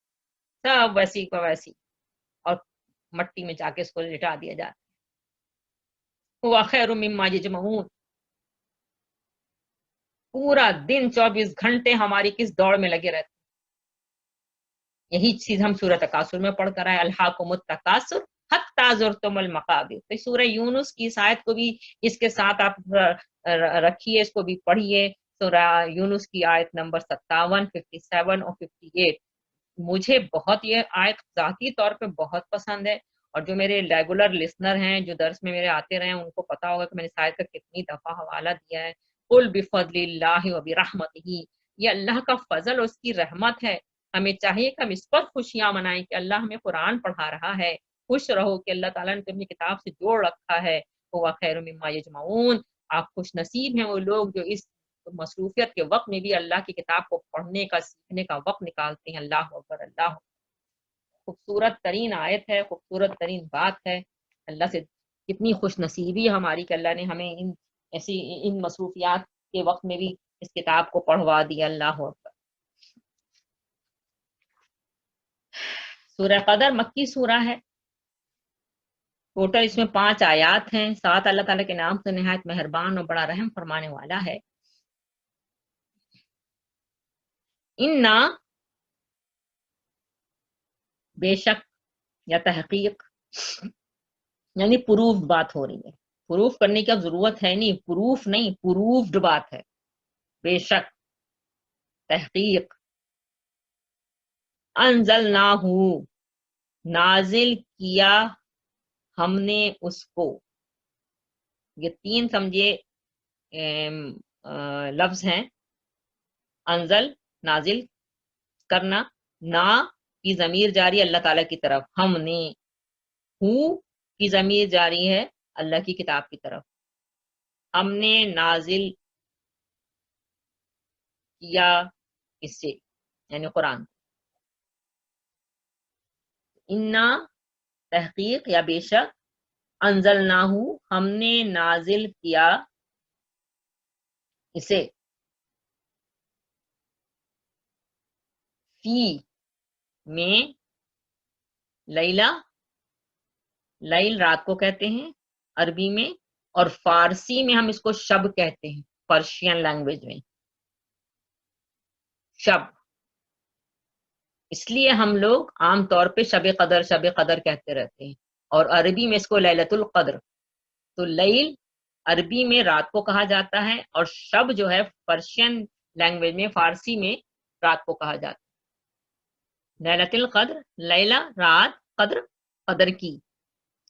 سب ویسی کو ویسی، اور مٹی میں جا کے اس کو لٹا دیا جاتا ہے. ہوا خیر مما یجمعون. پورا دن 24 گھنٹے ہماری کس دوڑ میں لگے رہتے. یہی چیز ہم سورہ تکاثر میں پڑھ کر آئے، الہاکم التکاثر حتی زرتم المقابر. تو سورہ یونس کی اس آیت کو بھی اس کے ساتھ آپ رکھیے، اس کو بھی پڑھیے. سورہ یونس کی آیت نمبر 57، 57 اور 58. مجھے بہت یہ آیت ذاتی طور پہ بہت پسند ہے، اور جو میرے ریگولر لسنر ہیں جو درس میں میرے آتے رہے ہیں ان کو پتا ہوگا کہ میں نے اس آیت کا کتنی دفعہ حوالہ دیا ہے. قل بفضل اللہ وبرحمتہ، یہ اللہ کا فضل اور اس کی رحمت ہے. ہمیں چاہیے کہ ہم اس پر خوشیاں منائیں کہ اللہ ہمیں قرآن پڑھا رہا ہے. خوش رہو کہ اللہ تعالیٰ نے تمہیں کتاب سے جوڑ رکھا ہے. ہوا خیر مما یجمعون. آپ خوش نصیب ہیں وہ لوگ جو اس مصروفیت کے وقت میں بھی اللہ کی کتاب کو پڑھنے کا، سیکھنے کا وقت نکالتے ہیں. اللہ اکبر، اللہ. خوبصورت ترین آیت ہے، خوبصورت ترین بات ہے. اللہ سے کتنی خوش نصیبی ہماری کہ اللہ نے ہمیں ان مصروفیات کے وقت میں بھی اس کتاب کو پڑھوا دیا. اللہ اکبر. سورہ قدر مکی سورہ ہے. ٹوٹل اس میں 5 آیات ہیں. 7 اللہ تعالیٰ کے نام سے نہایت مہربان اور بڑا رحم فرمانے والا ہے. انا، بے شک یا تحقیق، یعنی پروف بات ہو رہی ہے. پروف کرنے کی اب ضرورت ہے نہیں، پروف نہیں، پروفڈ بات ہے. بے شک، تحقیق، انزلناہ، نازل کیا ہم نے اس کو. یہ 3 سمجھے لفظ ہیں. انزل، نازل کرنا. نا کی ضمیر جاری اللہ تعالیٰ کی طرف، ہم نے. ہو کی ضمیر جاری ہے اللہ کی کتاب کی طرف. ہم نے نازل کیا اس سے، یعنی قرآن. انا، تحقیق یا بے شک، انزلناہ، ہم نے نازل کیا اسے. فی میں، لیلہ، لیل رات کو کہتے ہیں عربی میں، اور فارسی میں ہم اس کو شب کہتے ہیں، پرشین لینگویج میں شب. اس لیے ہم لوگ عام طور پہ شب قدر شب قدر کہتے رہتے ہیں، اور عربی میں اس کو لیلۃ القدر. تو لیل عربی میں رات کو کہا جاتا ہے، اور شب جو ہے پرشین لینگویج میں، فارسی میں رات کو کہا جاتا ہے. لیلۃ القدر، لیلہ رات، قدر قدر کی.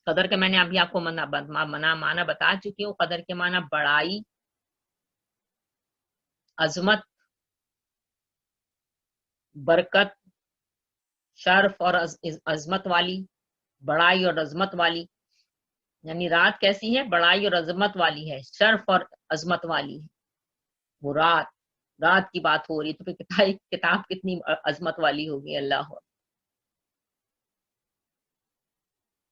قدر کا میں نے ابھی آپ کو معنی بتا چکی ہوں. قدر کے معنی بڑائی، عظمت، برکت، شرف اور عظمت والی، بڑائی اور عظمت والی. یعنی رات کیسی ہے؟ بڑائی اور عظمت والی ہے، شرف اور عظمت والی ہے. وہ رات کی بات ہو رہی ہے، تو پھر کتاب کتنی عظمت والی ہوگی. اللہ.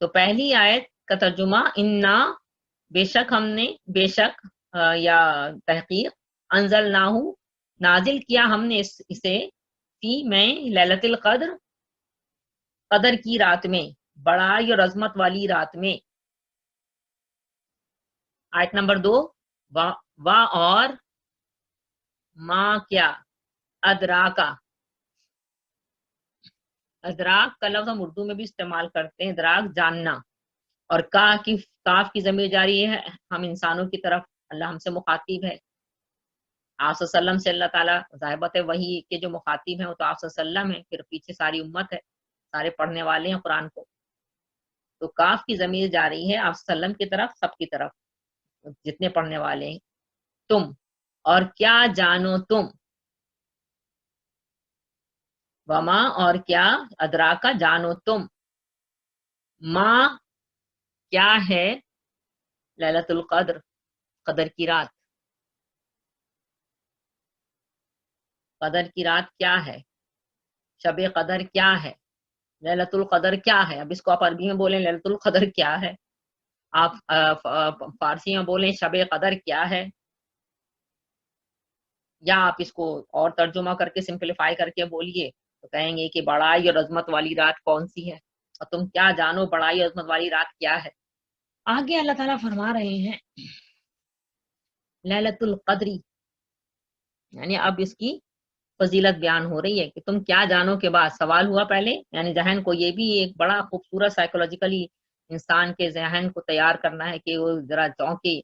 تو پہلی آیت کا ترجمہ انا، بے شک ہم نے، بے شک یا تحقیق، انزلناہ، نازل کیا ہم نے اسے، فی میں، لیلۃ القدر، قدر کی رات میں، بڑائی اور عظمت والی رات میں. آیت نمبر 2، وا اور، ما کیا، ادراکا. ادراک کا لفظ ہم اردو میں بھی استعمال کرتے ہیں، ادراک جاننا. اور کاف کی ضمیر جاری ہے ہم انسانوں کی طرف، اللہ ہم سے مخاطب ہے. آپ صلی اللہ علیہ وسلم سے اللہ تعالیٰ ظاہبت وحی کے جو مخاطب ہیں وہ تو آپ صلی اللہ علیہ وسلم ہیں، پھر پیچھے ساری امت ہے، سارے پڑھنے والے ہیں قرآن کو. تو کاف کی ضمیر جاری ہے آپ صلی اللہ علیہ وسلم کی طرف، سب کی طرف، جتنے پڑھنے والے ہیں. تم، اور کیا جانو تم. وما، اور کیا، ادراکا، جانو تم. ما، کیا ہے، لیلۃ القدر، قدر کی رات. قدر کی رات کیا ہے، شب قدر کیا ہے، لیلۃ القدر کیا ہے. اب اس کو آپ عربی میں بولیں لیلۃ القدر کیا ہے، آپ فارسی میں بولیں شب قدر کیا ہے، یا آپ اس کو اور ترجمہ کر کے سمپلیفائی کر کے بولیے تو کہیں گے کہ بڑائی اور عظمت والی رات کون سی ہے، اور تم کیا جانو بڑائی اور عظمت والی رات کیا ہے. آگے اللہ تعالیٰ فرما رہے ہیں لیلۃ القدری، یعنی اب اس کی فضیلت بیان ہو رہی ہے کہ تم کیا جانو کے بعد سوال ہوا پہلے، یعنی ذہن کو یہ بھی ایک بڑا خوبصورت سائیکولوجیکلی انسان کے ذہن کو تیار کرنا ہے کہ وہ ذرا چونکے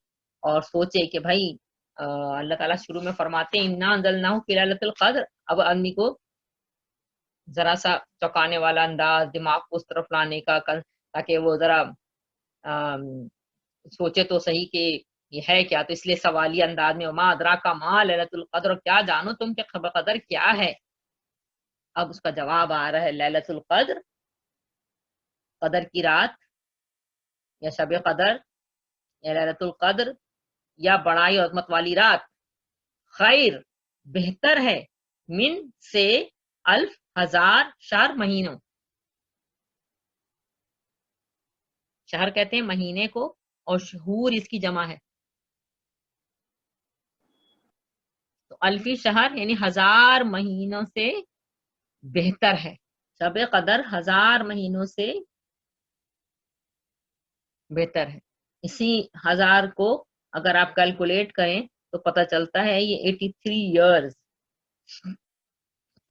اور سوچے کہ بھائی اللہ تعالیٰ شروع میں فرماتے ہیں انا انزلناہ فی لیلۃ القدر. اب آدمی کو ذرا سا چوکانے والا انداز، دماغ کو اس طرف لانے کا، تاکہ وہ ذرا سوچے تو صحیح کہ یہ ہے کیا. تو اس لیے سوالی انداز میں وما ادراک ما لیلۃ القدر، کیا جانو تم کہ قدر کیا ہے. اب اس کا جواب آ رہا ہے لیلۃ القدر، قدر کی رات، یا شب قدر، یا لیلۃ القدر، یا بڑائی اور عظمت والی رات، خیر، بہتر ہے، من سے، الف، ہزار، شہر، مہینوں. شہر کہتے ہیں مہینے کو، اور شہور اس کی جمع ہے. تو الفی شہر یعنی 1000 مہینوں سے بہتر ہے. شب قدر 1000 مہینوں سے بہتر ہے. اسی 1000 کو اگر آپ کیلکولیٹ کریں تو پتہ چلتا ہے یہ 83 ایئرز،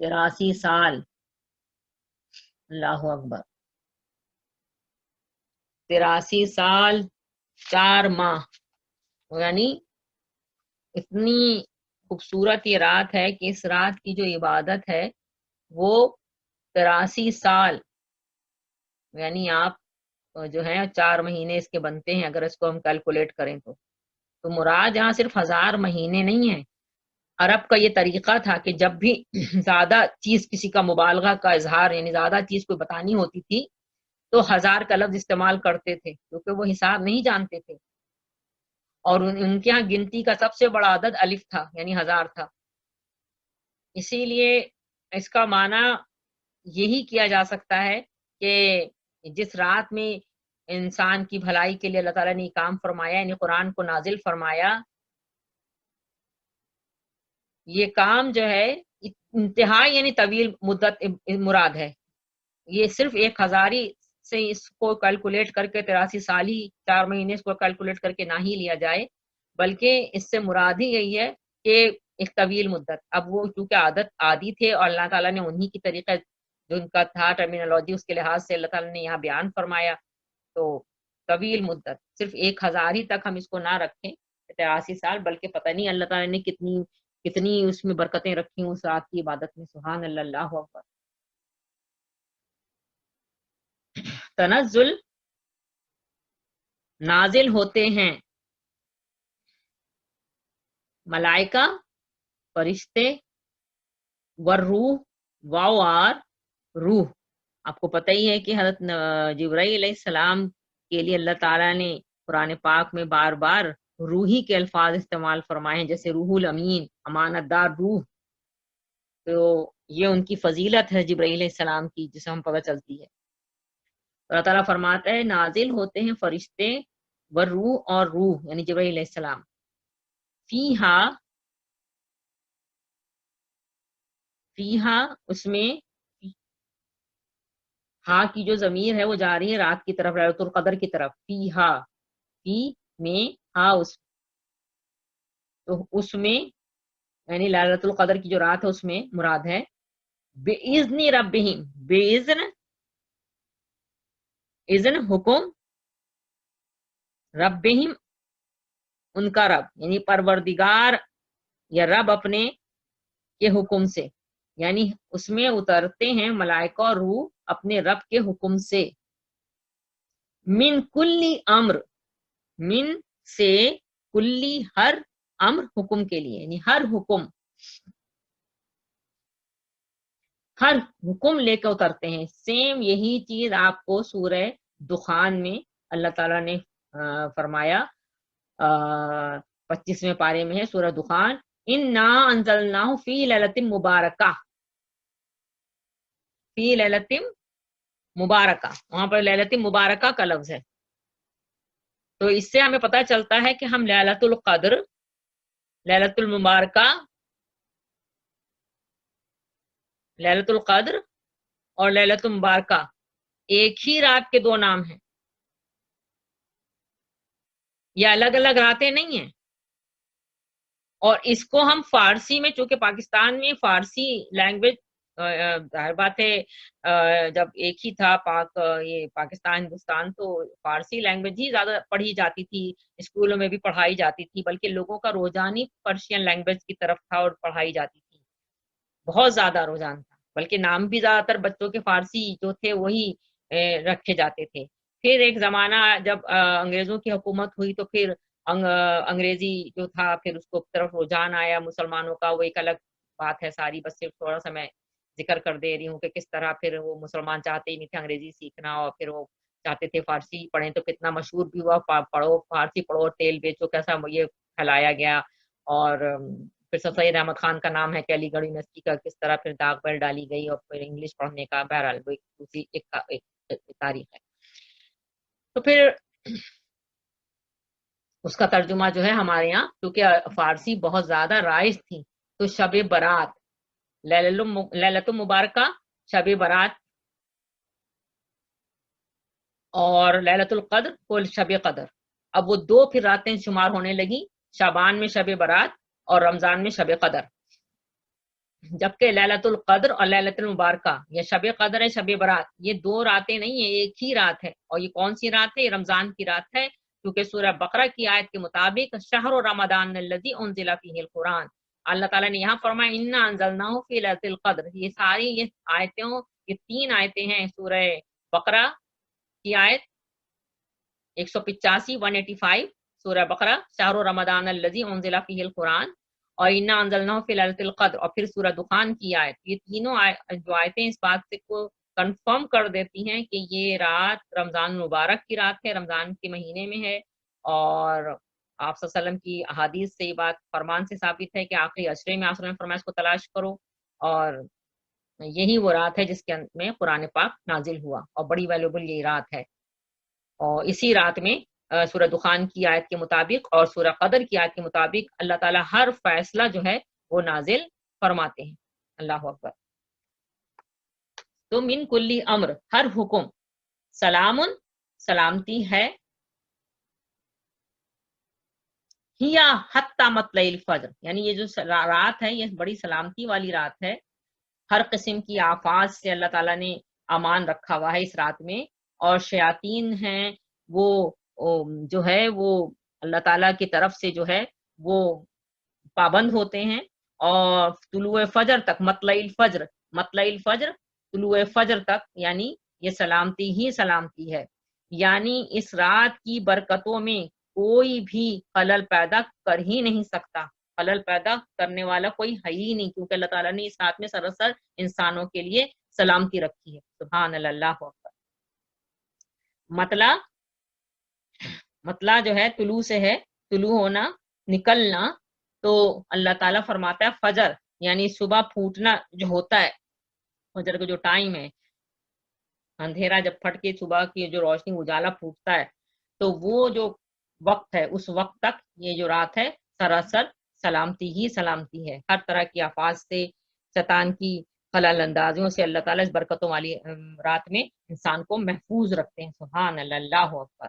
83 سال. اللہ اکبر. 83 سال 4 ماہ، یعنی اتنی خوبصورت یہ رات ہے کہ اس رات کی جو عبادت ہے وہ 83 سال، یعنی آپ جو ہے 4 مہینے اس کے بنتے ہیں اگر اس کو ہم کیلکولیٹ کریں تو مراد یہاں صرف 1000 مہینے نہیں ہیں. عرب کا یہ طریقہ تھا کہ جب بھی زیادہ چیز کسی کا مبالغہ کا اظہار، یعنی زیادہ چیز کوئی بتانی ہوتی تھی تو 1000 کا لفظ استعمال کرتے تھے، کیونکہ وہ حساب نہیں جانتے تھے. اور ان کے ہاں گنتی کا سب سے بڑا عدد الف تھا، یعنی 1000 تھا. اسی لیے اس کا معنی یہی کیا جا سکتا ہے کہ جس رات میں انسان کی بھلائی کے لیے اللہ تعالیٰ نے کام فرمایا، یعنی قرآن کو نازل فرمایا، یہ کام جو ہے انتہائی یعنی طویل مدت مراد ہے. یہ صرف 1000 سے اس کو کیلکولیٹ کر کے 83 سال ہی 4 مہینے اس کو کیلکولیٹ کر کے نہ ہی لیا جائے، بلکہ اس سے مراد ہی یہی ہے کہ ایک طویل مدت. اب وہ چونکہ عادی تھے اور اللہ تعالیٰ نے انہی کی طریقہ جو ان کا تھا ٹرمینالوجی اس کے لحاظ سے اللہ تعالیٰ نے یہاں بیان فرمایا. تو طویل مدت صرف 1000 ہی تک ہم اس کو نہ رکھیں 83 سال، بلکہ پتہ نہیں اللہ تعالیٰ نے کتنی اس میں برکتیں رکھی اس رات کی عبادت میں. سبحان اللہ. اللہ اکبر. تنزل نازل ہوتے ہیں ملائکہ، فرشتے، والروح، واو آر روح. آپ کو پتہ ہی ہے کہ حضرت جبرائیل علیہ السلام کے لیے اللہ تعالیٰ نے قرآن پاک میں بار بار روحی کے الفاظ استعمال فرمائے ہیں، جیسے روح الامین، امانت دار روح. تو یہ ان کی فضیلت ہے جبرائیل علیہ السلام کی، جسے ہم پتہ چلتی ہے. اللہ تعالیٰ فرماتا ہے نازل ہوتے ہیں فرشتے والروح، اور روح یعنی جبرائیل علیہ السلام. فیہا اس میں ہا کی جو ضمیر ہے وہ جا رہی ہے رات کی طرف، لیلۃ القدر کی طرف. فیہا، فی میں، ہا اس، تو اس میں یعنی لیلۃ القدر کی جو رات ہے اس میں مراد ہے. بِإِذْنِ رَبِّهِمْ، اذن حکم، ربہم ان کا رب یعنی پروردگار یا رب اپنے کے حکم سے، یعنی اس میں اترتے ہیں ملائکہ اور روح اپنے رب کے حکم سے. من کلی امر، من سے، کلی ہر، امر حکم کے لیے، یعنی ہر حکم لے کے اترتے ہیں. سیم یہی چیز آپ کو سورہ دخان میں اللہ تعالیٰ نے فرمایا، 25ویں پارے میں ہے سورہ دخان، اِنَّا أَنزَلْنَاهُ فِي لَيْلَةٍ مُبَارَكَةٍ. فی لیلۃ مبارکہ، وہاں پر لیلۃ مبارکہ کا لفظ ہے. تو اس سے ہمیں پتہ چلتا ہے کہ ہم لیلۃ القدر، لیلۃ المبارکہ، لیلۃ القدر اور لیلۃ المبارکہ ایک ہی رات کے دو نام ہیں، یہ الگ الگ راتیں نہیں ہیں. اور اس کو ہم فارسی میں، چونکہ پاکستان میں فارسی لینگویج ظاہر بات ہے جب ایک ہی تھا یہ پاکستان ہندوستان، تو فارسی لینگویج ہی زیادہ پڑھی جاتی تھی، اسکولوں میں بھی پڑھائی جاتی تھی، بلکہ لوگوں کا رجحان ہی پرشین لینگویج کی طرف تھا اور پڑھائی جاتی تھی، بہت زیادہ رجحان تھا. بلکہ نام بھی زیادہ تر بچوں کے فارسی جو تھے وہی رکھے جاتے تھے. پھر ایک زمانہ جب انگریزوں کی حکومت ہوئی تو پھر انگریزی جو تھا پھر اس کو طرف رجحان آیا مسلمانوں کا، وہ ایک الگ بات ہے ساری، بس صرف تھوڑا سا میں ذکر کر دے رہی ہوں کہ کس طرح پھر وہ مسلمان چاہتے ہی نہیں تھے انگریزی سیکھنا، اور پھر وہ چاہتے تھے فارسی پڑھیں، تو کتنا مشہور بھی ہوا پڑھو فارسی پڑھو تیل بیچو، کیسا یہ پھیلایا گیا. اور پھر سید احمد خان کا نام ہے کہ علی گڑھ یونیورسٹی کا کس طرح پھر داغ بیل ڈالی گئی اور پھر انگلش پڑھنے کا. بہرحال وہ ایک تاریخ ہے. تو پھر اس کا ترجمہ جو ہے ہمارے یہاں کیونکہ فارسی بہت زیادہ رائج تھی، تو شب برات، لیلۃ مبارکہ، شب برات اور ليلۃ القدر کو شب قدر. اب وہ دو پھر راتیں شمار ہونے لگی، شعبان میں شب برات اور رمضان میں شب قدر. جبکہ لیلۃ القدر اور لیلۃ المبارکہ یا شب قدر ہے شب برات، یہ دو راتیں نہیں ہیں، ایک ہی رات ہے. اور یہ کون سی رات ہے؟ یہ رمضان کی رات ہے، کیونکہ سورہ بقرہ کی آیت کے مطابق شہر رمضان الذی انزل فیہ القرآن، اللہ تعالیٰ نے یہاں فرمایا انا انزلناہ فی لیلۃ القدر. یہ ساری یہ آیتوں، یہ تین آیتیں ہیں سورہ بقرہ کی آیت 185 185 سورہ بقرہ، شہر رمضان الذی انزل فیہ القرآن، اور انا انزلناہ فی لیلۃ القدر، اور پھر سورہ دخان کی آیت. یہ تینوں جو آیتیں اس بات سے کو کنفرم کر دیتی ہیں کہ یہ رات رمضان مبارک کی رات ہے، رمضان کے مہینے میں ہے. اور آپ صلی اللہ علیہ وسلم کی احادیث سے یہ بات فرمان سے ثابت ہے کہ آخری عشرے میں آپ صلی اللہ علیہ وسلم نے فرمایا اس کو تلاش کرو، اور یہی وہ رات ہے جس کے میں قرآن پاک نازل ہوا، اور بڑی ویلیوبل یہی رات ہے. اور اسی رات میں سورہ دخان کی آیت کے مطابق اور سورہ قدر کی آیت کے مطابق اللہ تعالیٰ ہر فیصلہ جو ہے وہ نازل فرماتے ہیں. اللہ اکبر. تو من کلی امر، ہر حکم، سلام، سلامتی ہے، ہیا حتی مطلع الفجر، یعنی یہ جو رات ہے یہ بڑی سلامتی والی رات ہے. ہر قسم کی آفات سے اللہ تعالیٰ نے امان رکھا ہوا ہے اس رات میں. اور شیاطین ہیں وہ جو ہے وہ اللہ تعالیٰ کی طرف سے جو ہے وہ پابند ہوتے ہیں. اور طلوع فجر تک، مطلع الفجر، مطلع الفجر، طلوع فجر تک، یعنی یہ سلامتی ہی سلامتی ہے. یعنی اس رات کی برکتوں میں کوئی بھی خلل پیدا کر ہی نہیں سکتا، خلل پیدا کرنے والا کوئی ہے ہی نہیں، کیونکہ اللہ تعالیٰ نے اس رات میں سراسر انسانوں کے لیے سلامتی رکھی ہے. سبحان اللہ اکبر. مطلع جو ہے طلوع سے ہے، طلوع ہونا، نکلنا. تو اللہ تعالیٰ فرماتا ہے فجر، یعنی صبح پھوٹنا جو ہوتا ہے، فجر کا جو ٹائم ہے، اندھیرا جب پھٹ کے صبح کی جو روشنی اجالا پھوٹتا ہے، تو وہ جو وقت ہے اس وقت تک یہ جو رات ہے سراسر سلامتی ہی سلامتی ہے. ہر طرح کی آفات سے، شیطان کی خلل اندازیوں سے اللہ تعالیٰ اس برکتوں والی رات میں انسان کو محفوظ رکھتے ہیں. سبحان اللہ اکبر.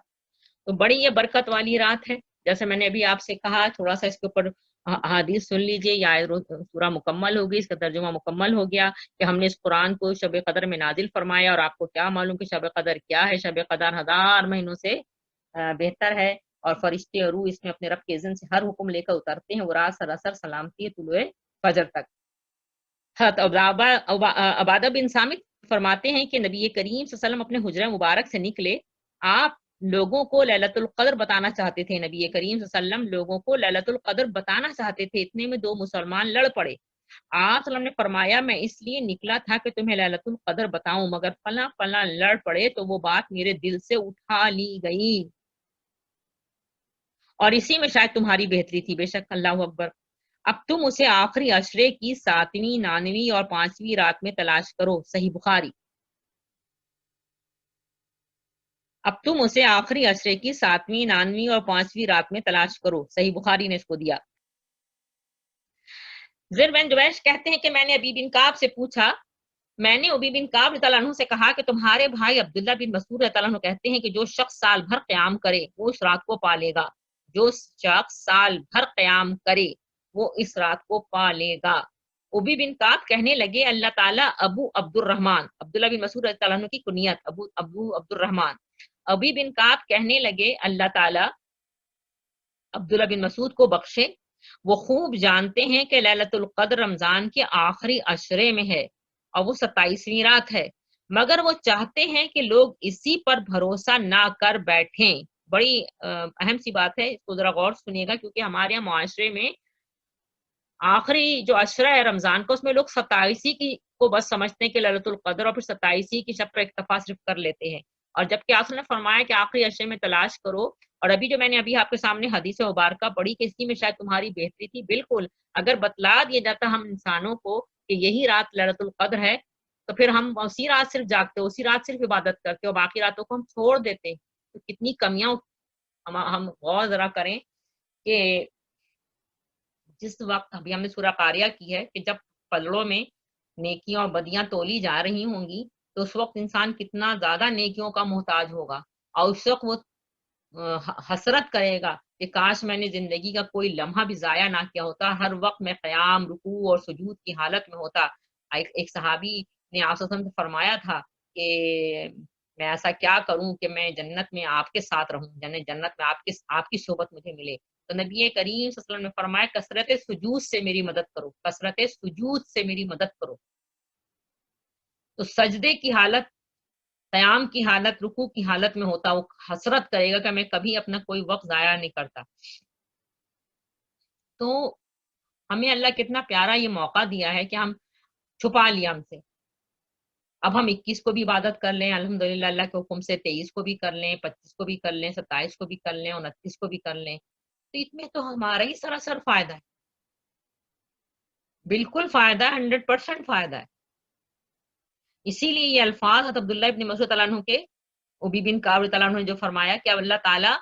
تو بڑی یہ برکت والی رات ہے. جیسے میں نے ابھی آپ سے کہا، تھوڑا سا اس کے اوپر حدیث سن لیجئے، یا سورہ مکمل ہوگی، اس کا ترجمہ مکمل ہو گیا کہ ہم نے اس قرآن کو شب قدر میں نازل فرمایا. اور آپ کو کیا معلوم کہ شب قدر کیا ہے؟ شب قدر 1000 مہینوں سے بہتر ہے، اور فرشتے اور روح اس میں اپنے رب کے اذن سے ہر حکم لے کر اترتے ہیں. وہ رات سراسر سلامتی ہے طلوع فجر تک. عبادہ بن سامت فرماتے ہیں کہ نبی کریم صلی اللہ علیہ وسلم اپنے حجرہ مبارک سے نکلے، آپ لوگوں کو لیلۃ القدر بتانا چاہتے تھے. نبی کریم صلی اللہ علیہ وسلم لوگوں کو لیلۃ القدر بتانا چاہتے تھے. اتنے میں دو مسلمان لڑ پڑے. آپ صلی اللہ علیہ وسلم نے فرمایا میں اس لیے نکلا تھا کہ تمہیں لیلۃ القدر بتاؤں، مگر فلاں فلاں لڑ پڑے تو وہ بات میرے دل سے اٹھا لی گئی، اور اسی میں شاید تمہاری بہتری تھی. بے شک. اللہ اکبر. اب تم اسے آخری عشرے کی 7ویں، 9ویں اور 5ویں رات میں تلاش کرو. صحیح بخاری. اب تم اسے آخری عشرے کی 7ویں، 9ویں اور 5ویں رات میں تلاش کرو. صحیح بخاری نے اس کو دیا. زر بن جویش کہتے ہیں کہ میں نے ابی بن کعب سے پوچھا، میں نے ابی بن کعب رضی اللہ عنہ سے کہا کہ تمہارے بھائی عبداللہ بن مسعود رضی اللہ عنہ کہتے ہیں کہ جو شخص سال بھر قیام کرے وہ اس رات کو پا لے گا. جو شخص سال بھر قیام کرے وہ اس رات کو پا لے گا. ابی بن کعب کہنے لگے اللہ تعالیٰ ابو عبد الرحمن، عبداللہ بن مسعود رضی اللہ عنہ کی کنیت ابو عبد الرحمن. ابی بن کعب کہنے لگے اللہ تعالیٰ عبداللہ بن مسعود کو بخشے، وہ خوب جانتے ہیں کہ لیلۃ القدر رمضان کے آخری عشرے میں ہے اور وہ 27ویں رات ہے، مگر وہ چاہتے ہیں کہ لوگ اسی پر بھروسہ نہ کر بیٹھیں. بڑی اہم سی بات ہے، اس کو ذرا غور سنیے گا، کیونکہ ہمارے یہاں معاشرے میں آخری جو عشرہ ہے رمضان کا، اس میں لوگ 27 کی کو بس سمجھتے ہیں کہ لیلۃ القدر، اور پھر 27 کی شب پر اکتفا صرف کر لیتے ہیں. اور جبکہ آپ نے فرمایا کہ آخری عشرے میں تلاش کرو، اور ابھی جو میں نے ابھی آپ کے سامنے حدیث مبارکہ پڑھی کہ اسی میں شاید تمہاری بہتری تھی، بالکل. اگر بتلا دیا جاتا ہم انسانوں کو کہ یہی رات لیلۃ القدر ہے، تو پھر ہم اسی رات صرف جاگتے، اسی رات صرف عبادت کرتے، اور باقی راتوں کو ہم چھوڑ دیتے. تو کتنی کمیاں ہم غور ذرا کریں کہ جس وقت ابھی ہم نے سورہ قاریہ کی ہے کہ جب پلڑوں میں نیکیاں اور بدیاں تولی جا رہی ہوں گی، تو اس وقت انسان کتنا زیادہ نیکیوں کا محتاج ہوگا. اور اس وقت وہ حسرت کرے گا کہ کاش میں نے زندگی کا کوئی لمحہ بھی ضائع نہ کیا ہوتا، ہر وقت میں قیام، رکوع اور سجود کی حالت میں ہوتا۔ ایک صحابی نے آپ صلی اللہ علیہ وسلم سے فرمایا تھا کہ میں ایسا کیا کروں کہ میں جنت میں آپ کے ساتھ رہوں، یعنی جنت میں آپ کی صحبت مجھے ملے۔ تو نبی کریم صلی اللہ علیہ وسلم نے فرمایا کثرت سجود سے میری مدد کرو، کثرت سجود سے میری مدد کرو۔ تو سجدے کی حالت، قیام کی حالت، رکوع کی حالت میں ہوتا، وہ حسرت کرے گا کہ میں کبھی اپنا کوئی وقت ضائع نہیں کرتا۔ تو ہمیں اللہ کتنا پیارا یہ موقع دیا ہے کہ ہم چھپا لیا ہم سے۔ اب ہم 21 کو بھی عبادت کر لیں الحمدللہ اللہ کے حکم سے، 23 کو بھی کر لیں، 25 کو بھی کر لیں، 27 کو بھی کر لیں، 29 کو بھی کر لیں، تو اس میں تو ہمارا ہی سراسر فائدہ ہے، بالکل فائدہ ہے، 100% فائدہ ہے۔ اسی لیے یہ الفاظ حضرت عبداللہ ابن مسعود تعالیٰ عنہ کے، ابی بن کعب تعالیٰ عنہ نے جو فرمایا کہ اب اللہ تعالیٰ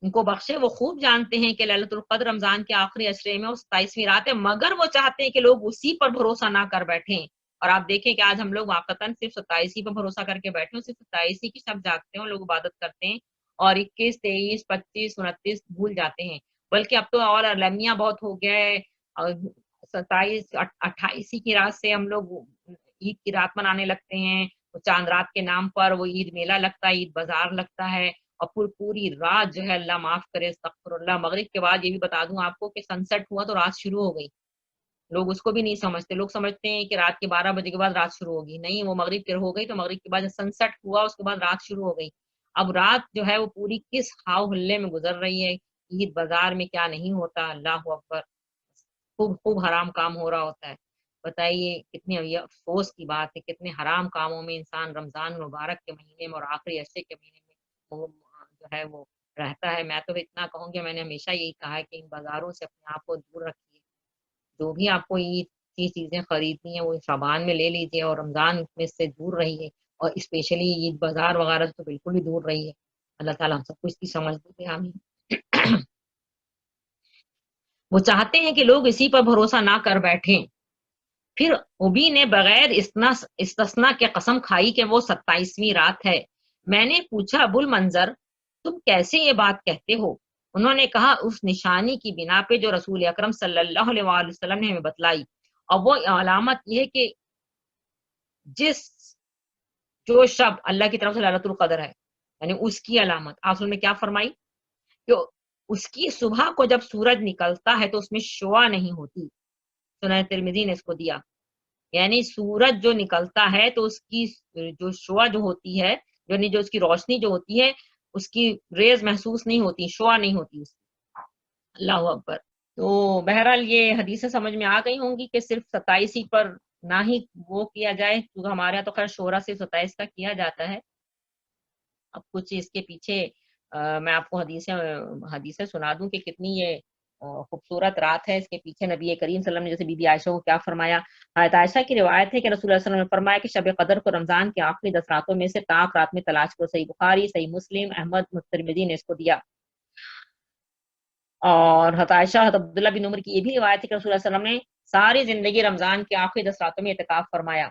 ان کو بخشے، وہ خوب جانتے ہیں کہ لیلۃ القدر رمضان کے آخری عشرے میں 27ویں رات ہے، مگر وہ چاہتے ہیں کہ لوگ اسی پر بھروسہ نہ کر بیٹھیں۔ اور آپ دیکھیں کہ آج ہم لوگ واقعتاً صرف 27 پر بھروسہ کر کے بیٹھے ہیں، صرف 27 کی سب جاگتے ہیں، لوگ عبادت کرتے ہیں، اور 21، 23، 25، 29 بھول جاتے ہیں۔ بلکہ اب تو اور المیہ بہت ہو گیا ہے، اور 27، 28 کی رات سے ہم لوگ عید کی رات منانے لگتے ہیں، چاند رات کے نام پر وہ عید میلہ لگتا ہے، عید بازار لگتا ہے، اور پوری رات جو ہے اللہ معاف کرے استغفر اللہ، مغرب کے بعد یہ بھی بتا دوں آپ کو کہ سن سیٹ ہوا تو رات شروع ہو گئی، لوگ اس کو بھی نہیں سمجھتے، لوگ سمجھتے ہیں کہ رات کے 12 بجے کے بعد رات شروع ہوگی، نہیں، وہ مغرب ہو گئی تو مغرب کے بعد سن سیٹ ہوا اس کے بعد رات شروع ہو گئی۔ اب رات جو ہے وہ پوری کس ہاؤ ہلے میں گزر رہی ہے، عید بازار میں کیا نہیں ہوتا، اللہ اکبر، خوب خوب حرام کام ہو رہا ہوتا ہے۔ بتائیے کتنی افسوس کی بات ہے، کتنے حرام کاموں میں انسان رمضان مبارک کے مہینے میں اور آخری عشرے کے مہینے میں وہ جو ہے وہ رہتا ہے۔ میں تو اتنا کہوں گی، میں نے ہمیشہ یہی کہا ہے کہ ان بازاروں سے اپنے آپ کو دور رکھیے، جو بھی آپ کو عید کی چیزیں خریدنی ہیں وہ شعبان میں لے لیجیے، اور رمضان میں سے دور رہیے، اور اسپیشلی عید بازار وغیرہ سے تو بالکل ہی دور رہیے۔ اللہ تعالیٰ ہم سب کو اس کی سمجھ دے، آمین۔ وہ چاہتے ہیں کہ لوگ اسی پر بھروسہ نہ کر بیٹھیں۔ پھر ابی نے بغیر استثناء کے قسم کھائی کہ وہ 27ویں رات ہے۔ میں نے پوچھا ابو المنظر تم کیسے یہ بات کہتے ہو؟ انہوں نے کہا اس نشانی کی بنا پہ جو رسول اکرم صلی اللہ علیہ وآلہ وسلم نے ہمیں بتلائی، اور وہ علامت یہ ہے کہ جو شب اللہ کی طرف سے لیلۃ القدر ہے، یعنی اس کی علامت آپ نے کیا فرمائی کہ اس کی صبح کو جب سورج نکلتا ہے تو اس میں شعاع نہیں ہوتی، سنن ترمذی نے اس کو دیا، یعنی سورج جو نکلتا ہے تو اس کی جو شعاع جو ہوتی ہے، یعنی جو اس کی روشنی جو ہوتی ہے، اس کی ریز محسوس نہیں ہوتی، شعاع نہیں ہوتی اس کی۔ اللہ اکبر۔ تو بہرحال یہ حدیثیں سمجھ میں آ گئی ہوں گی کہ صرف 27 پر نہ ہی وہ کیا جائے، کیونکہ ہمارے یہاں تو خیر شورا سے 27 کا کیا جاتا ہے۔ اب کچھ اس کے پیچھے میں آپ کو حدیثیں سنا دوں کہ کتنی یہ خوبصورت رات ہے۔ اس کے پیچھے نبی کریم صلی اللہ علیہ وسلم نے جیسے بی بی عائشہ کو کیا فرمایا، حضرت عائشہ کی روایت ہے کہ رسول اللہ صلی اللہ علیہ وسلم نے فرمایا کہ شب قدر کو رمضان کے آخری 10 راتوں میں سے طاق رات میں تلاش کرو۔ صحیح بخاری، صحیح مسلم، احمد، ترمذی نے اس کو دیا۔ اور حضرت عائشہ، حضرت عبداللہ بن عمر کی یہ بھی روایت ہے کہ رسول اللہ صلی اللہ علیہ وسلم نے ساری زندگی رمضان کے آخری 10 راتوں میں اعتکاف فرمایا۔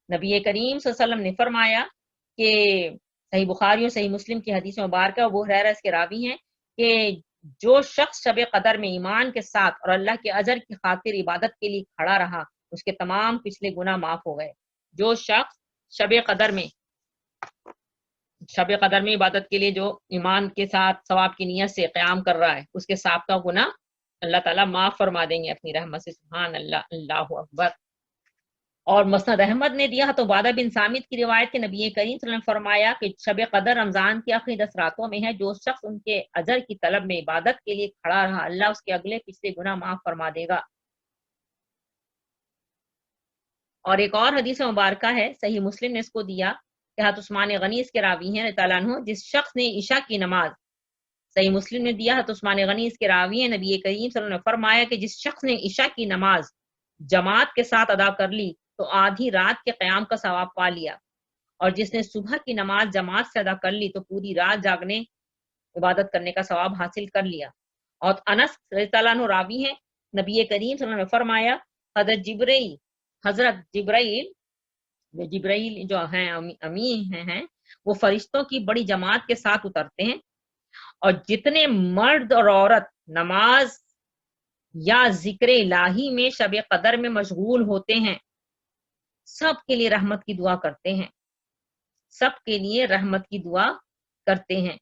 نبی کریم صلی اللہ علیہ وسلم نے فرمایا کہ صحیح بخاری اور صحیح مسلم کی حدیث مبارکہ، ابو ہریرہ اس کے راوی ہیں کہ جو شخص شب قدر میں ایمان کے ساتھ اور اللہ کے اجر کی خاطر عبادت کے لیے کھڑا رہا، اس کے تمام پچھلے گناہ معاف ہو گئے۔ جو شخص شب قدر میں عبادت کے لیے جو ایمان کے ساتھ ثواب کی نیت سے قیام کر رہا ہے، اس کے سابقہ گناہ اللہ تعالیٰ معاف فرما دیں گے اپنی رحمت سے۔ سبحان اللہ، اللہ اکبر۔ اور مسند احمد نے دیا تو عبادہ بن سامت کی روایت کے نبی کریم صلی اللہ علیہ وسلم نے فرمایا کہ شب قدر رمضان کی آخری 10 راتوں میں ہے، جو شخص ان کے اجر کی طلب میں عبادت کے لیے کھڑا رہا، اللہ اس کے اگلے پچھلے گناہ معاف فرما دے گا۔ اور ایک اور حدیث مبارکہ ہے، صحیح مسلم نے اس کو دیا کہ حضرت عثمان غنی اس کے راوی ہیں رضی اللہ عنہ، جس شخص نے عشاء کی نماز، صحیح مسلم نے دیا حضرت عثمان غنی اس کے راوی ہیں، نبی کریم صلی اللہ علیہ وسلم نے فرمایا کہ جس شخص نے عشاء کی نماز جماعت کے ساتھ ادا کر لی تو آدھی رات کے قیام کا ثواب پا لیا، اور جس نے صبح کی نماز جماعت سے ادا کر لی تو پوری رات جاگنے عبادت کرنے کا ثواب حاصل کر لیا۔ اور انس رضی اللہ عنہ راوی ہیں، نبی کریم صلی اللہ علیہ وسلم نے فرمایا حضرت جبرائیل جو ہیں امین ہیں وہ فرشتوں کی بڑی جماعت کے ساتھ اترتے ہیں، اور جتنے مرد اور عورت نماز یا ذکر الہی میں شب قدر میں مشغول ہوتے ہیں، سب کے لیے رحمت کی دعا کرتے ہیں، سب کے لیے رحمت کی دعا کرتے ہیں۔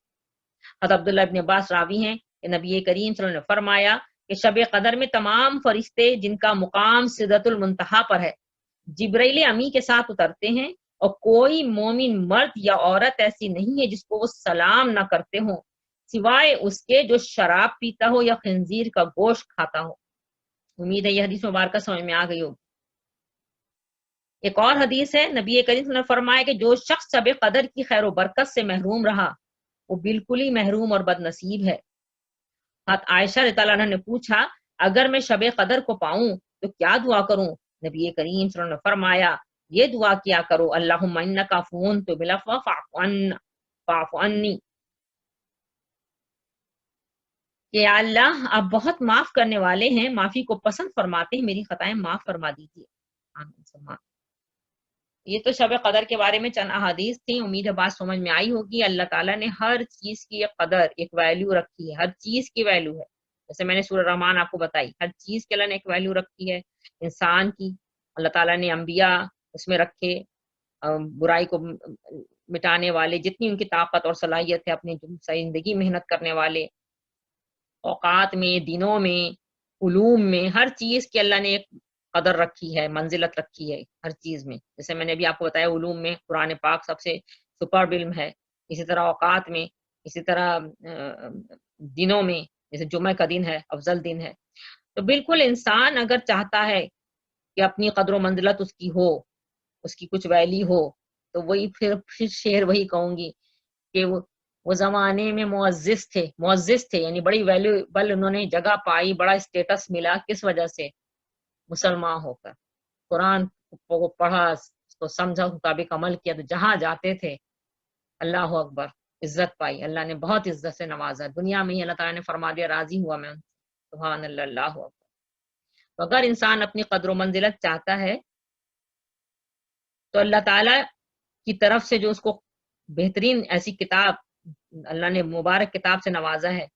حضرت عبداللہ ابن عباس راوی ہیں کہ نبی کریم صلی اللہ علیہ وسلم نے فرمایا کہ شب قدر میں تمام فرشتے جن کا مقام سدرۃ المنتہا پر ہے، جبرائیل امی کے ساتھ اترتے ہیں، اور کوئی مومن مرد یا عورت ایسی نہیں ہے جس کو وہ سلام نہ کرتے ہوں، سوائے اس کے جو شراب پیتا ہو یا خنزیر کا گوشت کھاتا ہو۔ امید ہے یہ حدیث مبارکہ سمجھ میں آ گئی ہوگی۔ ایک اور حدیث ہے، نبی کریم صلی اللہ علیہ وسلم نے فرمایا کہ جو شخص شب قدر کی خیر و برکت سے محروم رہا وہ بالکل ہی محروم اور بد نصیب ہے۔ حضرت عائشہ رضی اللہ عنہا نے پوچھا اگر میں شب قدر کو پاؤں تو کیا دعا کروں؟ نبی کریم صلی اللہ علیہ وسلم نے فرمایا یہ دعا کیا کرو، اللہم انک عفو تحب العفو فاعف عنی، کہ اللہ آپ بہت معاف کرنے والے ہیں، معافی کو پسند فرماتے ہیں، میری خطائیں معاف فرما دیجیے۔ آمین۔ یہ تو شب قدر کے بارے میں چند احادیث تھیں، امید ہے بات سمجھ میں آئی ہوگی۔ اللہ تعالیٰ نے ہر چیز کی ایک قدر، ایک ویلیو رکھی ہے، ہر چیز کی ویلیو ہے۔ جیسے میں نے سورہ رحمان آپ کو بتائی، ہر چیز کے اللہ نے ایک ویلیو رکھی ہے۔ انسان کی اللہ تعالیٰ نے انبیاء اس میں رکھے، برائی کو مٹانے والے، جتنی ان کی طاقت اور صلاحیت ہے، اپنی زندگی محنت کرنے والے، اوقات میں، دنوں میں، علوم میں، ہر چیز کی اللہ نے ایک قدر رکھی ہے، منزلت رکھی ہے ہر چیز میں۔ جیسے میں نے ابھی آپ کو بتایا علوم میں قرآن پاک سب سے سپر علم ہے، اسی طرح اوقات میں، اسی طرح دنوں میں، جیسے جمعہ کا دن ہے، افضل دن ہے۔ تو بالکل انسان اگر چاہتا ہے کہ اپنی قدر و منزلت اس کی ہو، اس کی کچھ ویلی ہو، تو وہی پھر شعر وہی کہوں گی کہ وہ زمانے میں معزز تھے، یعنی بڑی ویلیوبل انہوں نے جگہ پائی، بڑا اسٹیٹس ملا، کس وجہ سے؟ مسلمان ہو کر قرآن کو پڑھا، اس کو سمجھا، اس مطابق عمل کیا، تو جہاں جاتے تھے اللہ اکبر، عزت پائی، اللہ نے بہت عزت سے نوازا، دنیا میں ہی اللہ تعالیٰ نے فرما دیا راضی ہوا میں ان سے، سبحان اللہ، اللہ اکبر۔ تو اگر انسان اپنی قدر و منزلت چاہتا ہے تو اللہ تعالیٰ کی طرف سے جو اس کو بہترین ایسی کتاب اللہ نے مبارک کتاب سے نوازا ہے،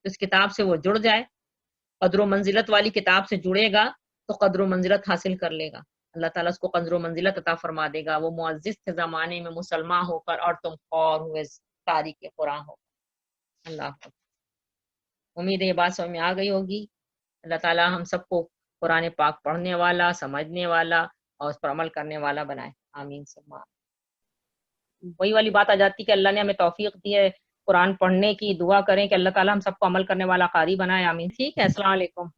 اس کتاب سے وہ جڑ جائے، قدر و منزلت والی کتاب سے جڑے گا تو قدر و منزلت حاصل کر لے گا، اللہ تعالیٰ اس کو قدر و منزلت عطا فرما دے گا، وہ معزز تھے زمانے میں مسلمان ہو کر اور تم خور ہوئے تاریخ قرآن ہو کر۔ اللہ حافظ۔ امید ہے یہ بات سمجھ میں آ گئی ہوگی۔ اللہ تعالیٰ ہم سب کو قرآن پاک پڑھنے والا، سمجھنے والا اور اس پر عمل کرنے والا بنائے، آمین ثم آمین۔ وہی والی بات آ جاتی کہ اللہ نے ہمیں توفیق دی ہے قرآن پڑھنے کی، دعا کریں کہ اللہ تعالیٰ ہم سب کو عمل کرنے والا قاری بنائے، آمین۔ ٹھیک ہے، السلام علیکم۔